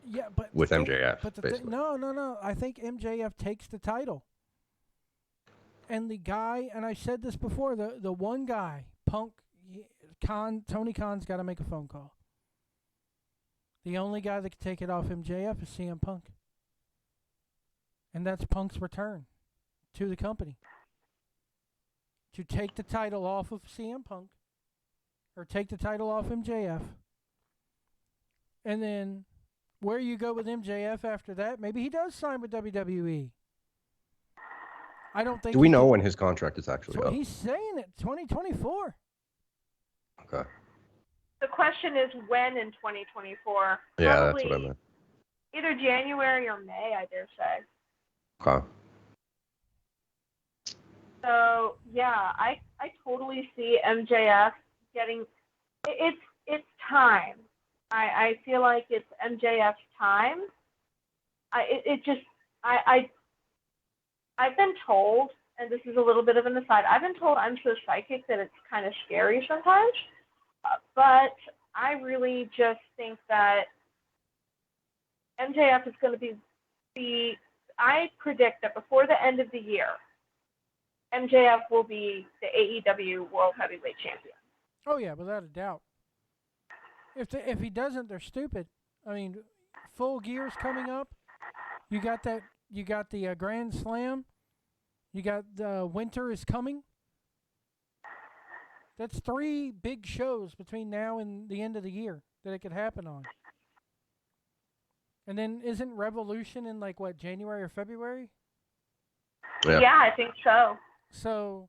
with MJF, basically. No. I think MJF takes the title. And the guy, and I said this before, the one guy, Punk, Tony Khan's got to make a phone call. The only guy that can take it off MJF is CM Punk. And that's Punk's return to the company. To take the title off of CM Punk, or take the title off MJF. And then where you go with MJF after that, maybe he does sign with WWE. I don't think. Do we know when his contract is actually up? He's saying it, 2024. Okay. The question is when in 2024. Yeah, Probably that's what I meant. either January or May, I dare say. Okay. So yeah, I totally see MJF getting. It's time. I feel like it's MJF's time. I've been told, and this is a little bit of an aside, I've been told I'm so psychic that it's kind of scary sometimes. But I really just think that MJF is going to I predict that before the end of the year, MJF will be the AEW World Heavyweight Champion. Oh yeah, without a doubt. If he doesn't, they're stupid. I mean, Full Gear's coming up. You got the Grand Slam. You got the Winter is Coming. That's 3 big shows between now and the end of the year that it could happen on. And then isn't Revolution in January or February? Yeah, I think so. So,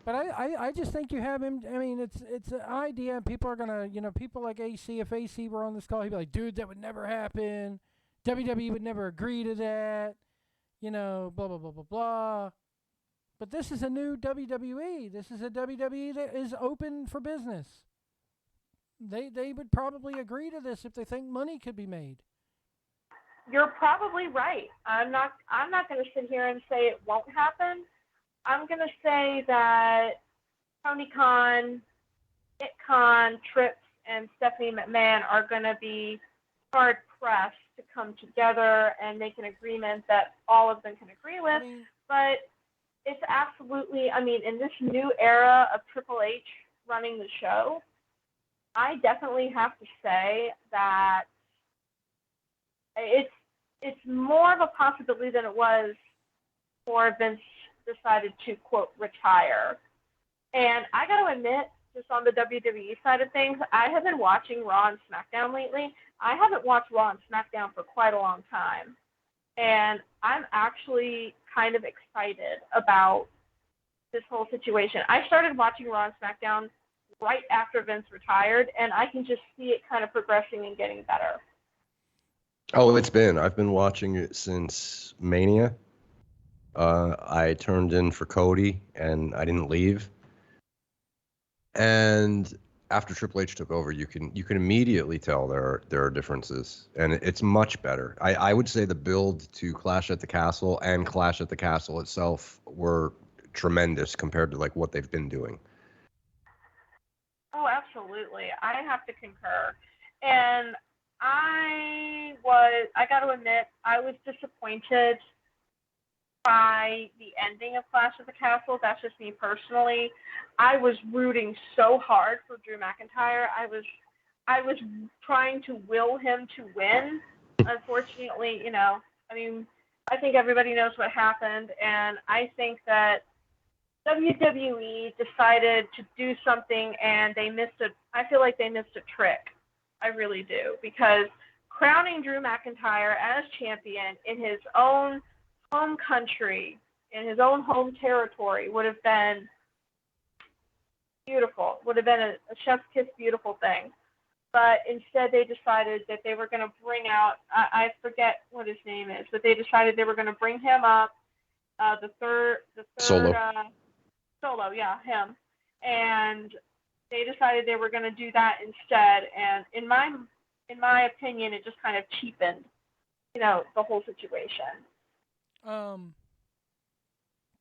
but I just think you have him. I mean, it's an idea. People are gonna, people like AC. If AC were on this call, he'd be like, "Dude, that would never happen. WWE would never agree to that." Blah blah blah blah blah. But this is a new WWE. This is a WWE that is open for business. They would probably agree to this if they think money could be made. You're probably right. I'm not going to sit here and say it won't happen. I'm going to say that Tony Khan, Nick Khan, Trips, and Stephanie McMahon are going to be hard pressed to come together and make an agreement that all of them can agree with. But it's absolutely, in this new era of Triple H running the show, I definitely have to say that it's more of a possibility than it was before Vince decided to, quote, retire. And I got to admit, just on the WWE side of things, I have been watching Raw and SmackDown lately. I haven't watched Raw and SmackDown for quite a long time. And I'm actually kind of excited about this whole situation. I started watching Raw and SmackDown right after Vince retired, and I can just see it kind of progressing and getting better. Oh, I've been watching it since Mania. I turned in for Cody, and I didn't leave. And after Triple H took over, you can immediately tell there are differences, and it's much better. I would say the build to Clash at the Castle and Clash at the Castle itself were tremendous compared to like what they've been doing. Oh, absolutely. I have to concur. And I got to admit, I was disappointed by the ending of Clash of the Castle. That's just me personally. I was rooting so hard for Drew McIntyre. I was trying to will him to win. Unfortunately, I mean, I think everybody knows what happened, and I think that WWE decided to do something and they missed it. I feel like they missed a trick. I really do, because crowning Drew McIntyre as champion in his own home country, in his own home territory, would have been beautiful. Would have been a chef's kiss beautiful thing. But instead, they decided that they were going to bring out, I forget what his name is, but they decided they were going to bring him up, the third, Solo. Solo, yeah, him. And they decided they were going to do that instead. And in my opinion, it just kind of cheapened, the whole situation. Do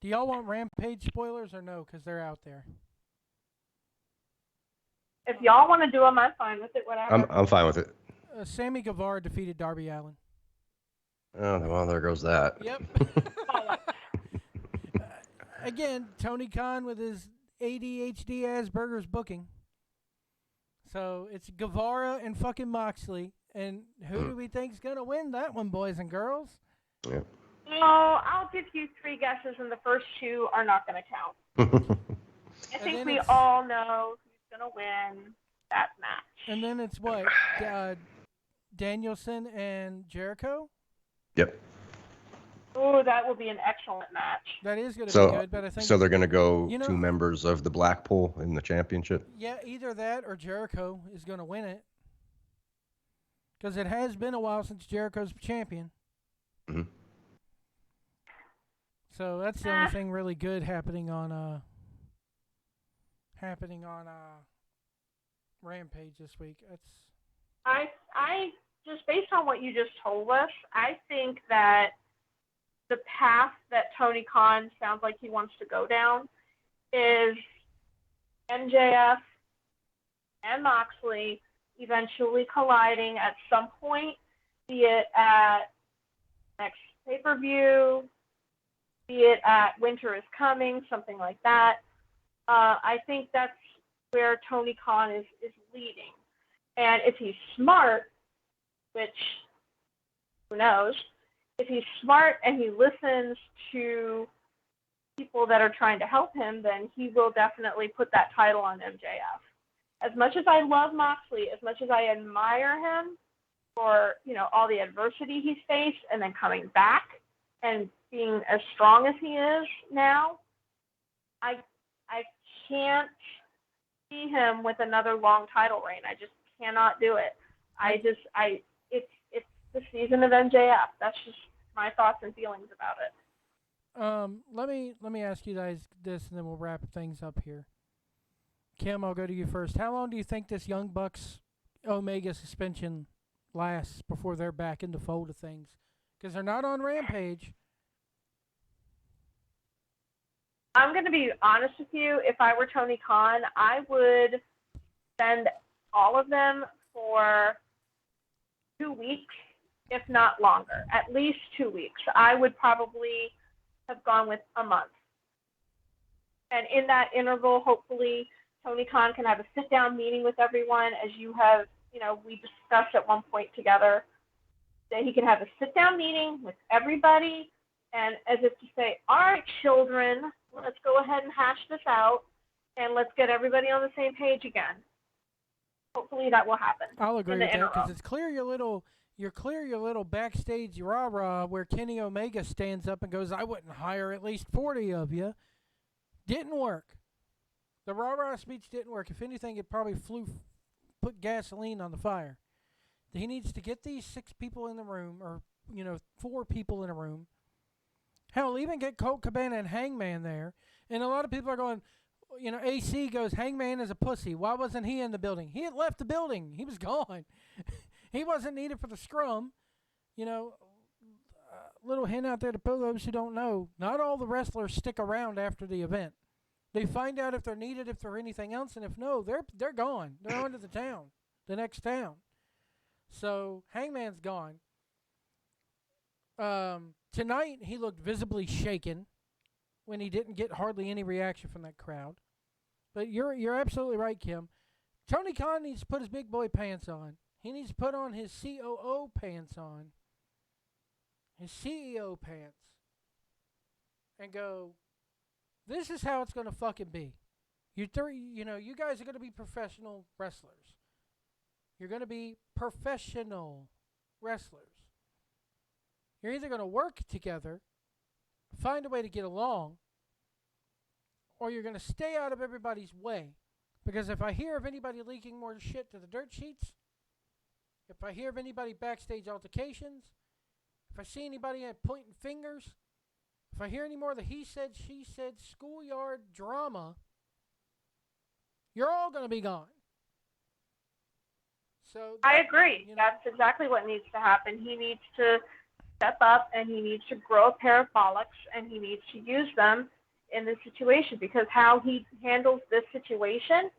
y'all want Rampage spoilers or no? Because they're out there. If y'all want to do them, I'm fine with it. Whatever. I'm fine with it. Sammy Guevara defeated Darby Allin. Oh well, there goes that. Yep. Again, Tony Khan with his ADHD Asperger's booking. So it's Guevara and fucking Moxley. And who do we think's gonna win that one, boys and girls? Yeah. No, I'll give you 3 guesses, and the first 2 are not going to count. I think we all know who's going to win that match. And then it's what? Danielson and Jericho? Yep. Oh, that will be an excellent match. That is going to be good, but I think... So they're going to go 2 members of the Blackpool in the championship? Yeah, either that or Jericho is going to win it. Because it has been a while since Jericho's champion. Mm-hmm. So that's the only thing really good happening on Rampage this week. I just based on what you just told us, I think that the path that Tony Khan sounds like he wants to go down is MJF and Moxley eventually colliding at some point, be it at next pay-per-view, be it at Winter is Coming, something like that. I think that's where Tony Khan is leading. And if he's smart, which, who knows, if he's smart and he listens to people that are trying to help him, then he will definitely put that title on MJF. As much as I love Moxley, as much as I admire him for, all the adversity he's faced and then coming back and being as strong as he is now, I can't see him with another long title reign. I just cannot do it. It's the season of MJF. That's just my thoughts and feelings about it. Let me ask you guys this, and then we'll wrap things up here. Kim, I'll go to you first. How long do you think this Young Bucks Omega suspension lasts before they're back in the fold of things? Because they're not on Rampage. I'm going to be honest with you. If I were Tony Khan, I would send all of them for 2 weeks, if not longer. At least 2 weeks. I would probably have gone with a month. And in that interval, hopefully, Tony Khan can have a sit-down meeting with everyone, as you have, we discussed at one point together, that he can have a sit-down meeting with everybody, and as if to say, all right, children, let's go ahead and hash this out, and let's get everybody on the same page again. Hopefully that will happen. I'll agree with that, because it's clear your little backstage rah-rah where Kenny Omega stands up and goes, I wouldn't hire at least 40 of you. Didn't work. The rah-rah speech didn't work. If anything, it probably put gasoline on the fire. He needs to get these 6 people in the room, or, 4 people in a room. Hell, even get Colt Cabana and Hangman there. And a lot of people are going, AC goes, Hangman is a pussy. Why wasn't he in the building? He had left the building. He was gone. He wasn't needed for the scrum. Little hint out there to those who don't know, not all the wrestlers stick around after the event. They find out if they're needed, if they're anything else, and if no, they're gone. They're on to the next town. So Hangman's gone. Tonight he looked visibly shaken when he didn't get hardly any reaction from that crowd. But you're absolutely right, Kim. Tony Khan needs to put his big boy pants on. He needs to put on his COO pants on. His CEO pants. And go, this is how it's going to fucking be. You guys are going to be professional wrestlers. You're going to be professional wrestlers. You're either going to work together, find a way to get along, or you're going to stay out of everybody's way. Because if I hear of anybody leaking more shit to the dirt sheets, if I hear of anybody backstage altercations, if I see anybody pointing fingers, if I hear any more of the he said, she said, schoolyard drama, you're all going to be gone. So I agree. That's exactly what needs to happen. He needs to step up, and he needs to grow a pair of bollocks, and he needs to use them in this situation, because how he handles this situation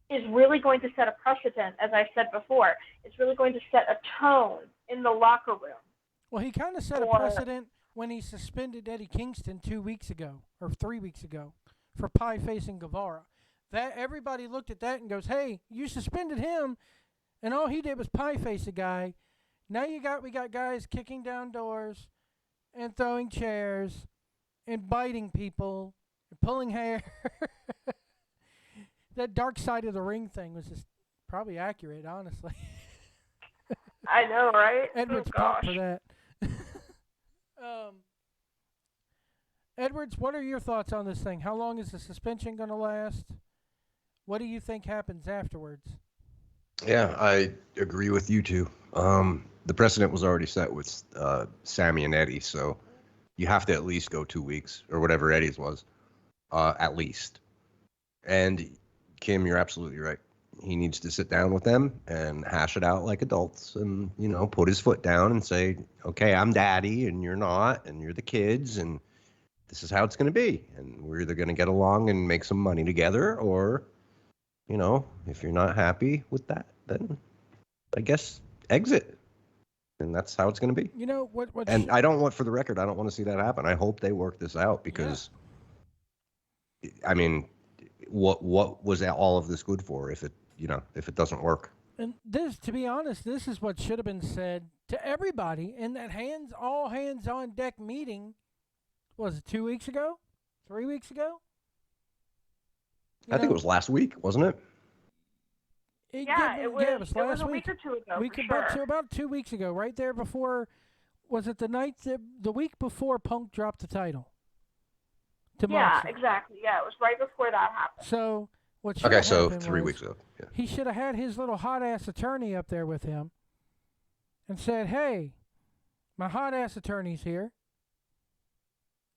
is really going to set a precedent, as I said before. It's really going to set a tone in the locker room. Well, he kind of set a precedent when he suspended Eddie Kingston 2 weeks ago, or 3 weeks ago, for pie-facing Guevara. That everybody looked at that and goes, hey, you suspended him, and all he did was pie-face a guy. Now we got guys kicking down doors and throwing chairs and biting people and pulling hair. That dark side of the ring thing was just probably accurate, honestly. I know, right? Edwards popped for that. Edwards, what are your thoughts on this thing? How long is the suspension going to last? What do you think happens afterwards? Yeah, I agree with you two. The precedent was already set with Sammy and Eddie, so you have to at least go 2 weeks, or whatever Eddie's was, at least. And Kim, you're absolutely right. He needs to sit down with them and hash it out like adults and, put his foot down and say, okay, I'm daddy and you're not, and you're the kids, and this is how it's going to be. And we're either going to get along and make some money together, or, if you're not happy with that, then I guess exit. And that's how it's going to be. And I don't want, for the record, I don't want to see that happen. I hope they work this out because, I mean, what was all of this good for if it doesn't work? And this, to be honest, this is what should have been said to everybody in that all hands on deck meeting. Was it 2 weeks ago? 3 weeks ago? I think it was last week, wasn't it? It was last a week or two ago. About 2 weeks ago, right there before. Was it the week before Punk dropped the title? Yeah, exactly. Yeah, it was right before that happened. So what? So 3 weeks ago. Yeah. He should have had his little hot ass attorney up there with him, and said, "Hey, my hot ass attorney's here.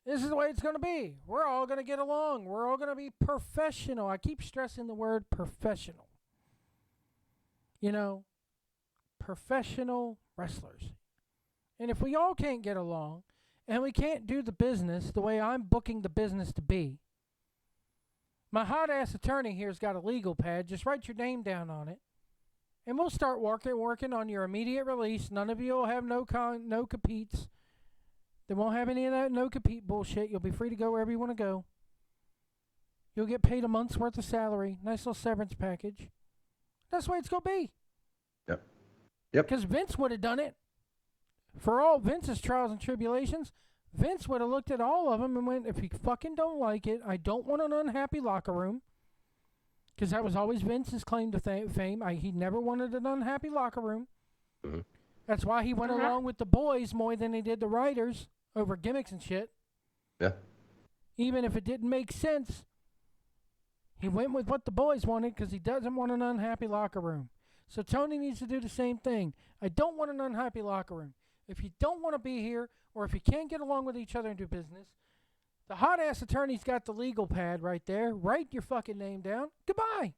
This is the way it's going to be. We're all going to get along. We're all going to be professional." I keep stressing the word professional. Professional wrestlers. And if we all can't get along, and we can't do the business the way I'm booking the business to be, my hot-ass attorney here's got a legal pad. Just write your name down on it, and we'll start working on your immediate release. None of you will have no competes. They won't have any of that no-compete bullshit. You'll be free to go wherever you want to go. You'll get paid a month's worth of salary. Nice little severance package. That's the way it's going to be. Yep. Because Vince would have done it. For all Vince's trials and tribulations, Vince would have looked at all of them and went, if you fucking don't like it, I don't want an unhappy locker room. Because that was always Vince's claim to fame. He never wanted an unhappy locker room. Mm-hmm. That's why he went along with the boys more than he did the writers over gimmicks and shit. Yeah. Even if it didn't make sense, he went with what the boys wanted because he doesn't want an unhappy locker room. So Tony needs to do the same thing. I don't want an unhappy locker room. If you don't want to be here, or if you can't get along with each other and do business, The hot-ass attorney's got the legal pad right there. Write your fucking name down. Goodbye.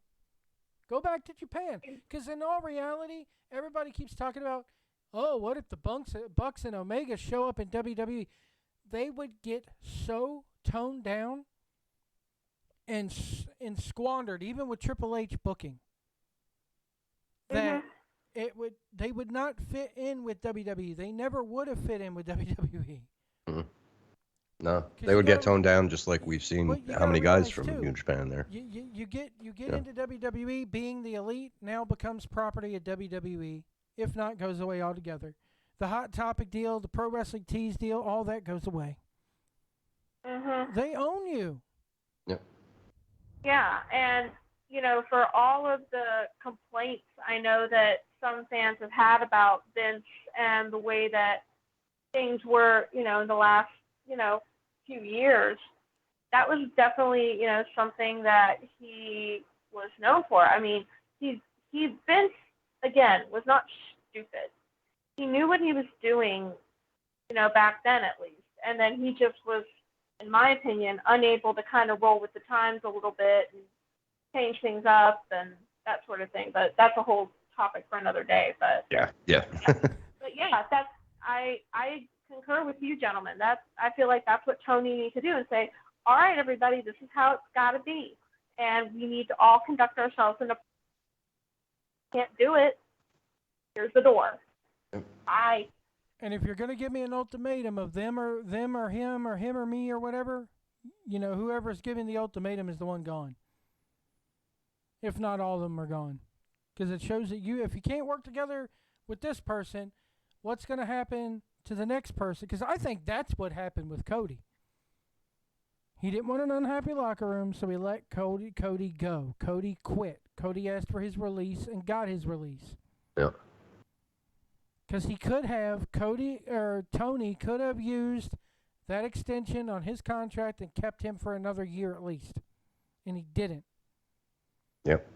Go back to Japan. Because in all reality, everybody keeps talking about, oh, what if the Bucks and Omega show up in WWE? They would get so toned down and squandered, even with Triple H booking, that they would not fit in with WWE. They never would have fit in with WWE. Mm-hmm. No, they would get toned down, just like we've seen how many guys from New Japan there. You get into WWE, being the elite now becomes property of WWE. If not, goes away altogether. The Hot Topic deal, the Pro Wrestling Tees deal, all that goes away. They own you. Yep. Yeah, and for all of the complaints I know that some fans have had about Vince and the way that things were, in the last, few years, that was definitely, something that he was known for. I mean, Vince, again, was not stupid. He knew what he was doing, back then at least. And then he just was, in my opinion, unable to kind of roll with the times a little bit and change things up and that sort of thing. But that's a whole topic for another day. But yeah. But yeah, I concur with you, gentlemen. I feel like that's what Tony needs to do and say, all right, everybody, this is how it's got to be, and we need to all conduct ourselves in a. Can't do it. Here's the door. Bye. And if you're gonna give me an ultimatum of them or him or me or whatever, whoever's giving the ultimatum is the one gone. If not all of them are gone, because it shows that if you can't work together with this person, what's gonna happen to the next person? Because I think that's what happened with Cody. He didn't want an unhappy locker room, so he let Cody go. Cody quit. Cody asked for his release and got his release. Yeah. Because he could have, Tony could have used that extension on his contract and kept him for another year at least. And he didn't. Yep.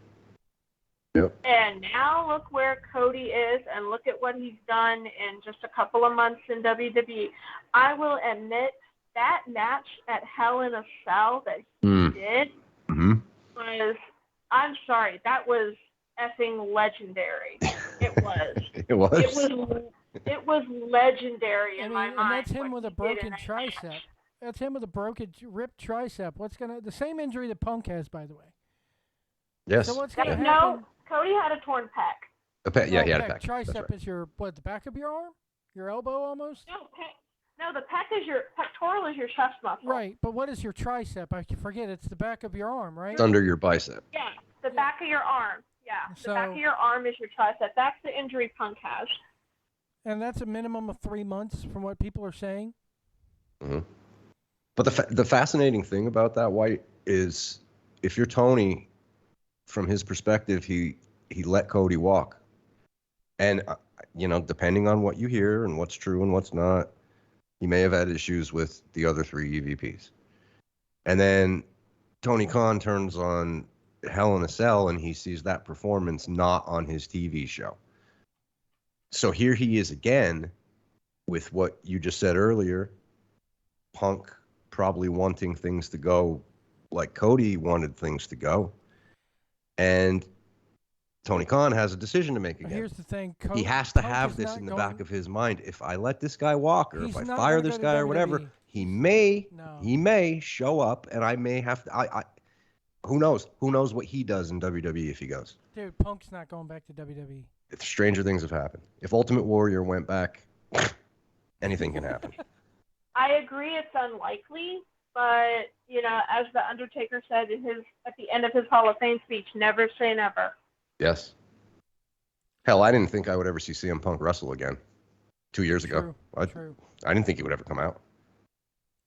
And now look where Cody is, and look at what he's done in just a couple of months in WWE. I will admit that match at Hell in a Cell that he did was, I'm sorry, that was effing legendary. It was. It was legendary in my mind. And that's him with a broken tricep. That's him with a ripped tricep. The same injury that Punk has, by the way. Yes. So what's going to happen? No, Cody had a torn pec. He had a pec. Tricep is the back of your arm? Your elbow almost? No, the pectoral is your chest muscle. Right, but what is your tricep? I forget. It's the back of your arm, right? It's under your bicep. Yeah, the back of your arm. Yeah, the back of your arm is your tricep. That's the injury Punk has. And that's a minimum of 3 months from what people are saying. Mm-hmm. But the fascinating thing about that, White, is if you're Tony, from his perspective, he let Cody walk. And, depending on what you hear and what's true and what's not, he may have had issues with the other 3 EVPs. And then Tony Khan turns on Hell in a Cell and he sees that performance not on his TV show. So here he is again with what you just said earlier, Punk probably wanting things to go like Cody wanted things to go. And Tony Khan has a decision to make again. Here's the thing. He has to have this in the back of his mind. If I let this guy walk, or if I fire this guy or whatever, he may show up, and I may have to. Who knows? Who knows what he does in WWE if he goes? Dude, Punk's not going back to WWE. Stranger things have happened. If Ultimate Warrior went back, anything can happen. I agree, it's unlikely, but as the Undertaker said at the end of his Hall of Fame speech, never say never. Yes. Hell, I didn't think I would ever see CM Punk wrestle again 2 years ago. True. I didn't think he would ever come out.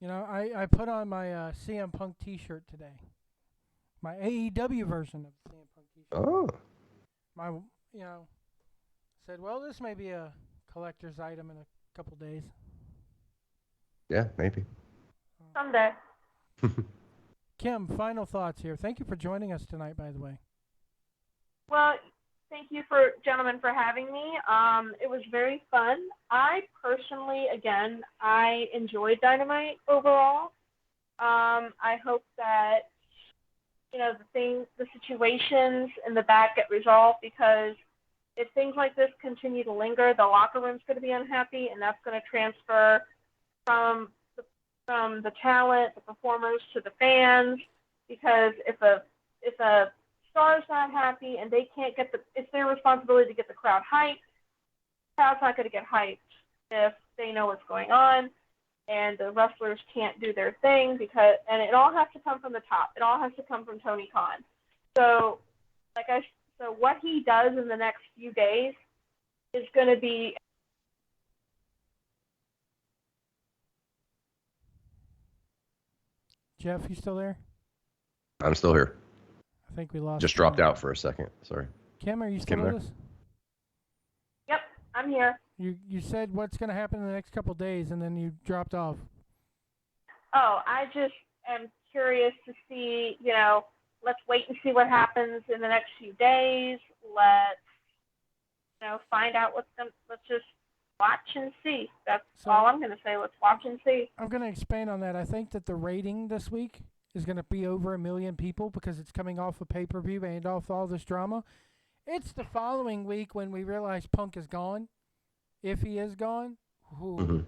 I put on my CM Punk T-shirt today. My AEW version of the CM Punk T-shirt. Oh. Said, well, this may be a collector's item in a couple days. Yeah, maybe. Someday. Kim, final thoughts here. Thank you for joining us tonight, by the way. Well, thank you gentlemen, for having me. It was very fun. I personally, I enjoyed Dynamite overall. I hope that the situations in the back get resolved, because if things like this continue to linger, the locker room's going to be unhappy, and that's going to transfer from from the talent, the performers, to the fans. Because if a star's not happy and they can't get it's their responsibility to get the crowd hyped. The crowd's not going to get hyped if they know what's going on, and the wrestlers can't do their thing, and it all has to come from the top. It all has to come from Tony Khan. So, so what he does in the next few days is going to be. Jeff, you still there? I'm still here. I think we lost. Just dropped out for a second. Sorry. Kim, are you still with us? Yep, I'm here. You said what's going to happen in the next couple of days, and then you dropped off. Oh, I just am curious to see, let's wait and see what happens in the next few days. Let's, find out let's just watch and see. That's all I'm going to say. Let's watch and see. I'm going to expand on that. I think that the rating this week is going to be over 1 million people because it's coming off a pay-per-view and off all this drama. It's the following week when we realize Punk is gone, if he is gone. Mm-hmm.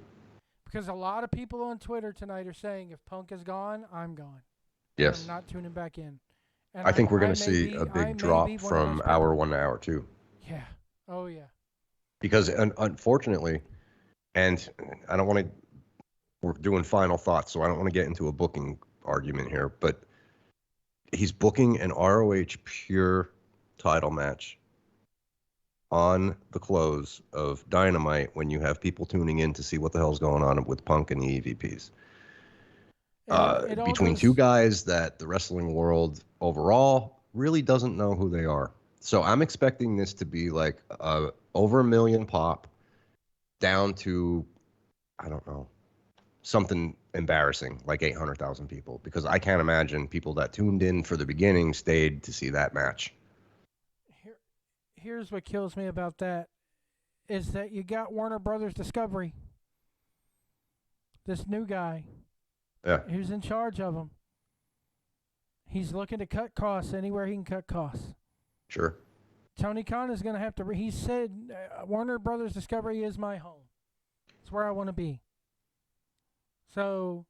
Because a lot of people on Twitter tonight are saying, if Punk is gone, I'm gone. Yes. I'm not tuning back in. And I think we're going to see a big drop from hour 1 to hour 2. Yeah. Oh, yeah. Because unfortunately, and I don't want to, we're doing final thoughts, so I don't want to get into a booking argument here, but he's booking an ROH Pure title match on the close of Dynamite when you have people tuning in to see what the hell's going on with Punk and the EVPs. Between two guys that the wrestling world overall really doesn't know who they are. So I'm expecting this to be like over 1 million pop down to, I don't know, something embarrassing like 800,000 people, because I can't imagine people that tuned in for the beginning stayed to see that match. Here's what kills me about that is that you got Warner Brothers Discovery, this new guy, who's in charge of them. He's looking to cut costs anywhere he can cut costs. Sure. Tony Khan is going to have to. He said, "Warner Brothers Discovery is my home. It's where I want to be." So,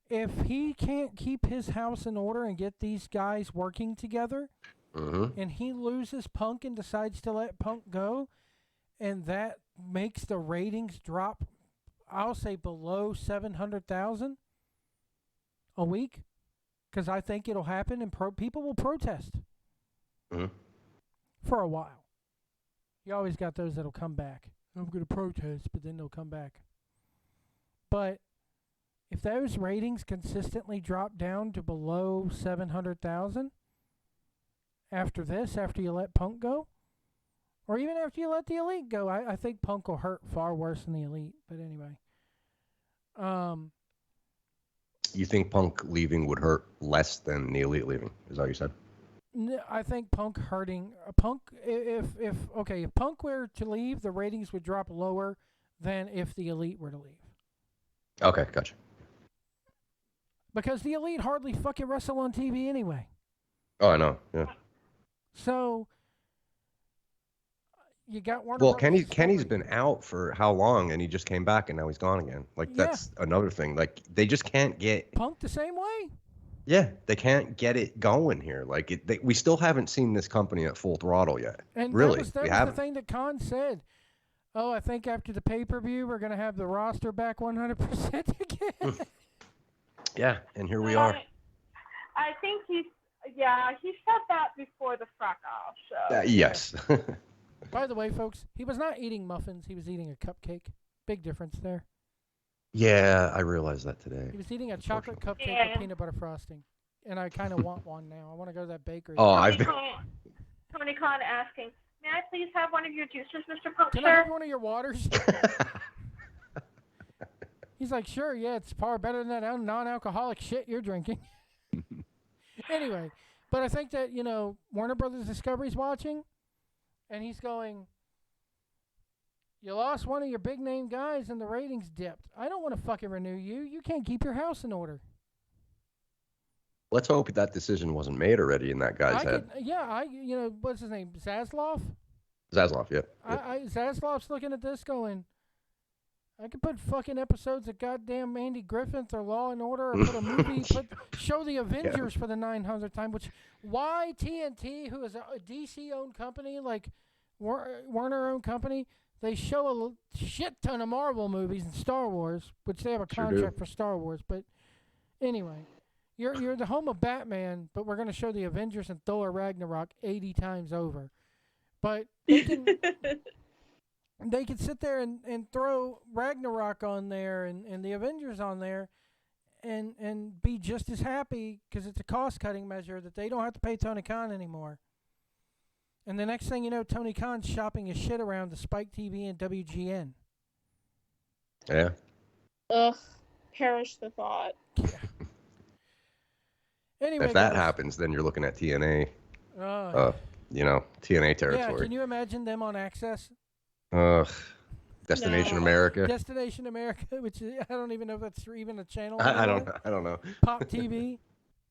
if he can't keep his house in order and get these guys working together, and he loses Punk and decides to let Punk go, and that makes the ratings drop, I'll say below 700,000 a week, because I think it'll happen, and people will protest for a while. You always got those that'll come back. I'm going to protest, but then they'll come back. But if those ratings consistently drop down to below 700,000 after you let Punk go, or even after you let the Elite go, I think Punk will hurt far worse than the Elite. But anyway. You think Punk leaving would hurt less than the Elite leaving? Is that what you said? I think Punk hurting. If Punk were to leave, the ratings would drop lower than if the Elite were to leave. Okay, gotcha. Because the Elite hardly fucking wrestle on TV anyway. Oh, I know. Yeah. So you got Warner. Well, Kenny's been out for how long, and he just came back, and now he's gone again. Like that's another thing. Like they just can't get Punk the same way. Yeah, they can't get it going here. Like we still haven't seen this company at full throttle yet. And really, that was the thing that Khan said. Oh, I think after the pay-per-view, we're going to have the roster back 100% again. Yeah, and here we are. I think he said that before the frack off. So. Yes. By the way, folks, he was not eating muffins. He was eating a cupcake. Big difference there. Yeah, I realized that today. He was eating a chocolate cupcake with peanut butter frosting. And I kind of want one now. I want to go to that bakery. Oh, Tony Khan asking, may I please have one of your juices, Mr. Punk, Can I have one of your waters? He's like, sure, yeah, it's far better than that non-alcoholic shit you're drinking. Anyway, but I think that, Warner Brothers Discovery's watching, and he's going, you lost one of your big-name guys, and the ratings dipped. I don't want to fucking renew you. You can't keep your house in order. Let's hope that decision wasn't made already in that guy's head. What's his name? Zaslav? Zaslav, yeah. Zaslav's looking at this going, I could put fucking episodes of goddamn Andy Griffith or Law and Order, or put a movie, show the Avengers for the 900th time. Which why TNT, who is a DC-owned company, like Warner-owned company, they show a shit ton of Marvel movies and Star Wars, which they have a contract for Star Wars. But anyway, you're the home of Batman, but we're gonna show the Avengers and Thor Ragnarok 80 times over. But they can sit there and throw Ragnarok on there and the Avengers on there and be just as happy because it's a cost-cutting measure that they don't have to pay Tony Khan anymore. And the next thing you know, Tony Khan's shopping his shit around to Spike TV and WGN. Yeah. Ugh. Perish the thought. Yeah. Anyway, if that guys, happens, then you're looking at TNA. TNA yeah, territory. can you imagine them on Access? Destination No. America. Destination America, which I don't even know if that's even a channel. I anymore. don't know. Pop TV.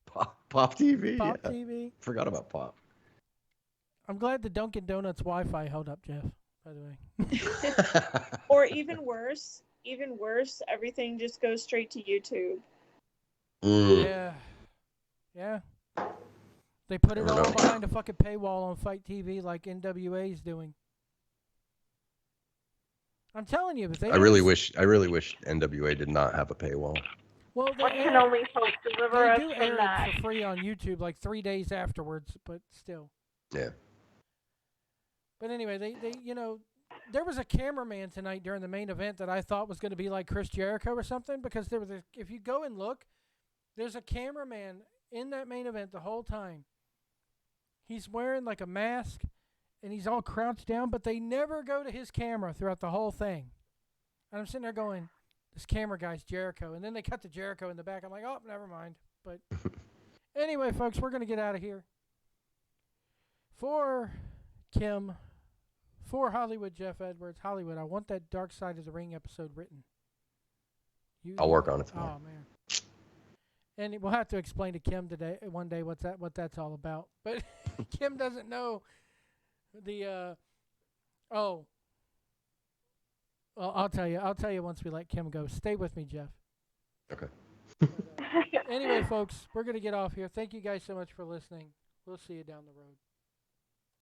Pop TV. Pop Yeah. TV. Forgot about Pop. I'm glad the Dunkin' Donuts Wi-Fi held up, Jeff. By the way. Or even worse, everything just goes straight to YouTube. Yeah. They put it all behind a fucking paywall on Fight TV like NWA's doing. I'm telling you, but they. I really wish NWA did not have a paywall. Well, One can only hope. Deliver us do from air that. it for free on YouTube like 3 days afterwards, but still. Yeah. But anyway, they there was a cameraman tonight during the main event that I thought was going to be like Chris Jericho or something, because there was if you go and look, there's a cameraman in that main event the whole time. He's wearing like a mask and he's all crouched down, but they never go to his camera throughout the whole thing. And I'm sitting there going, this camera guy's Jericho. And then they cut to Jericho in the back. I'm like, oh, never mind. But anyway, folks, we're going to get out of here. For Kim, for Hollywood Jeff Edwards, Hollywood, I want that Dark Side of the Ring episode written. I'll work on it tomorrow. Oh, man. And we'll have to explain to Kim one day what that's all about. But Kim doesn't know the well, I'll tell you once we let Kim go. Stay with me, Jeff. Okay. Anyway, folks, we're going to get off here. Thank you guys so much for listening. We'll see you down the road.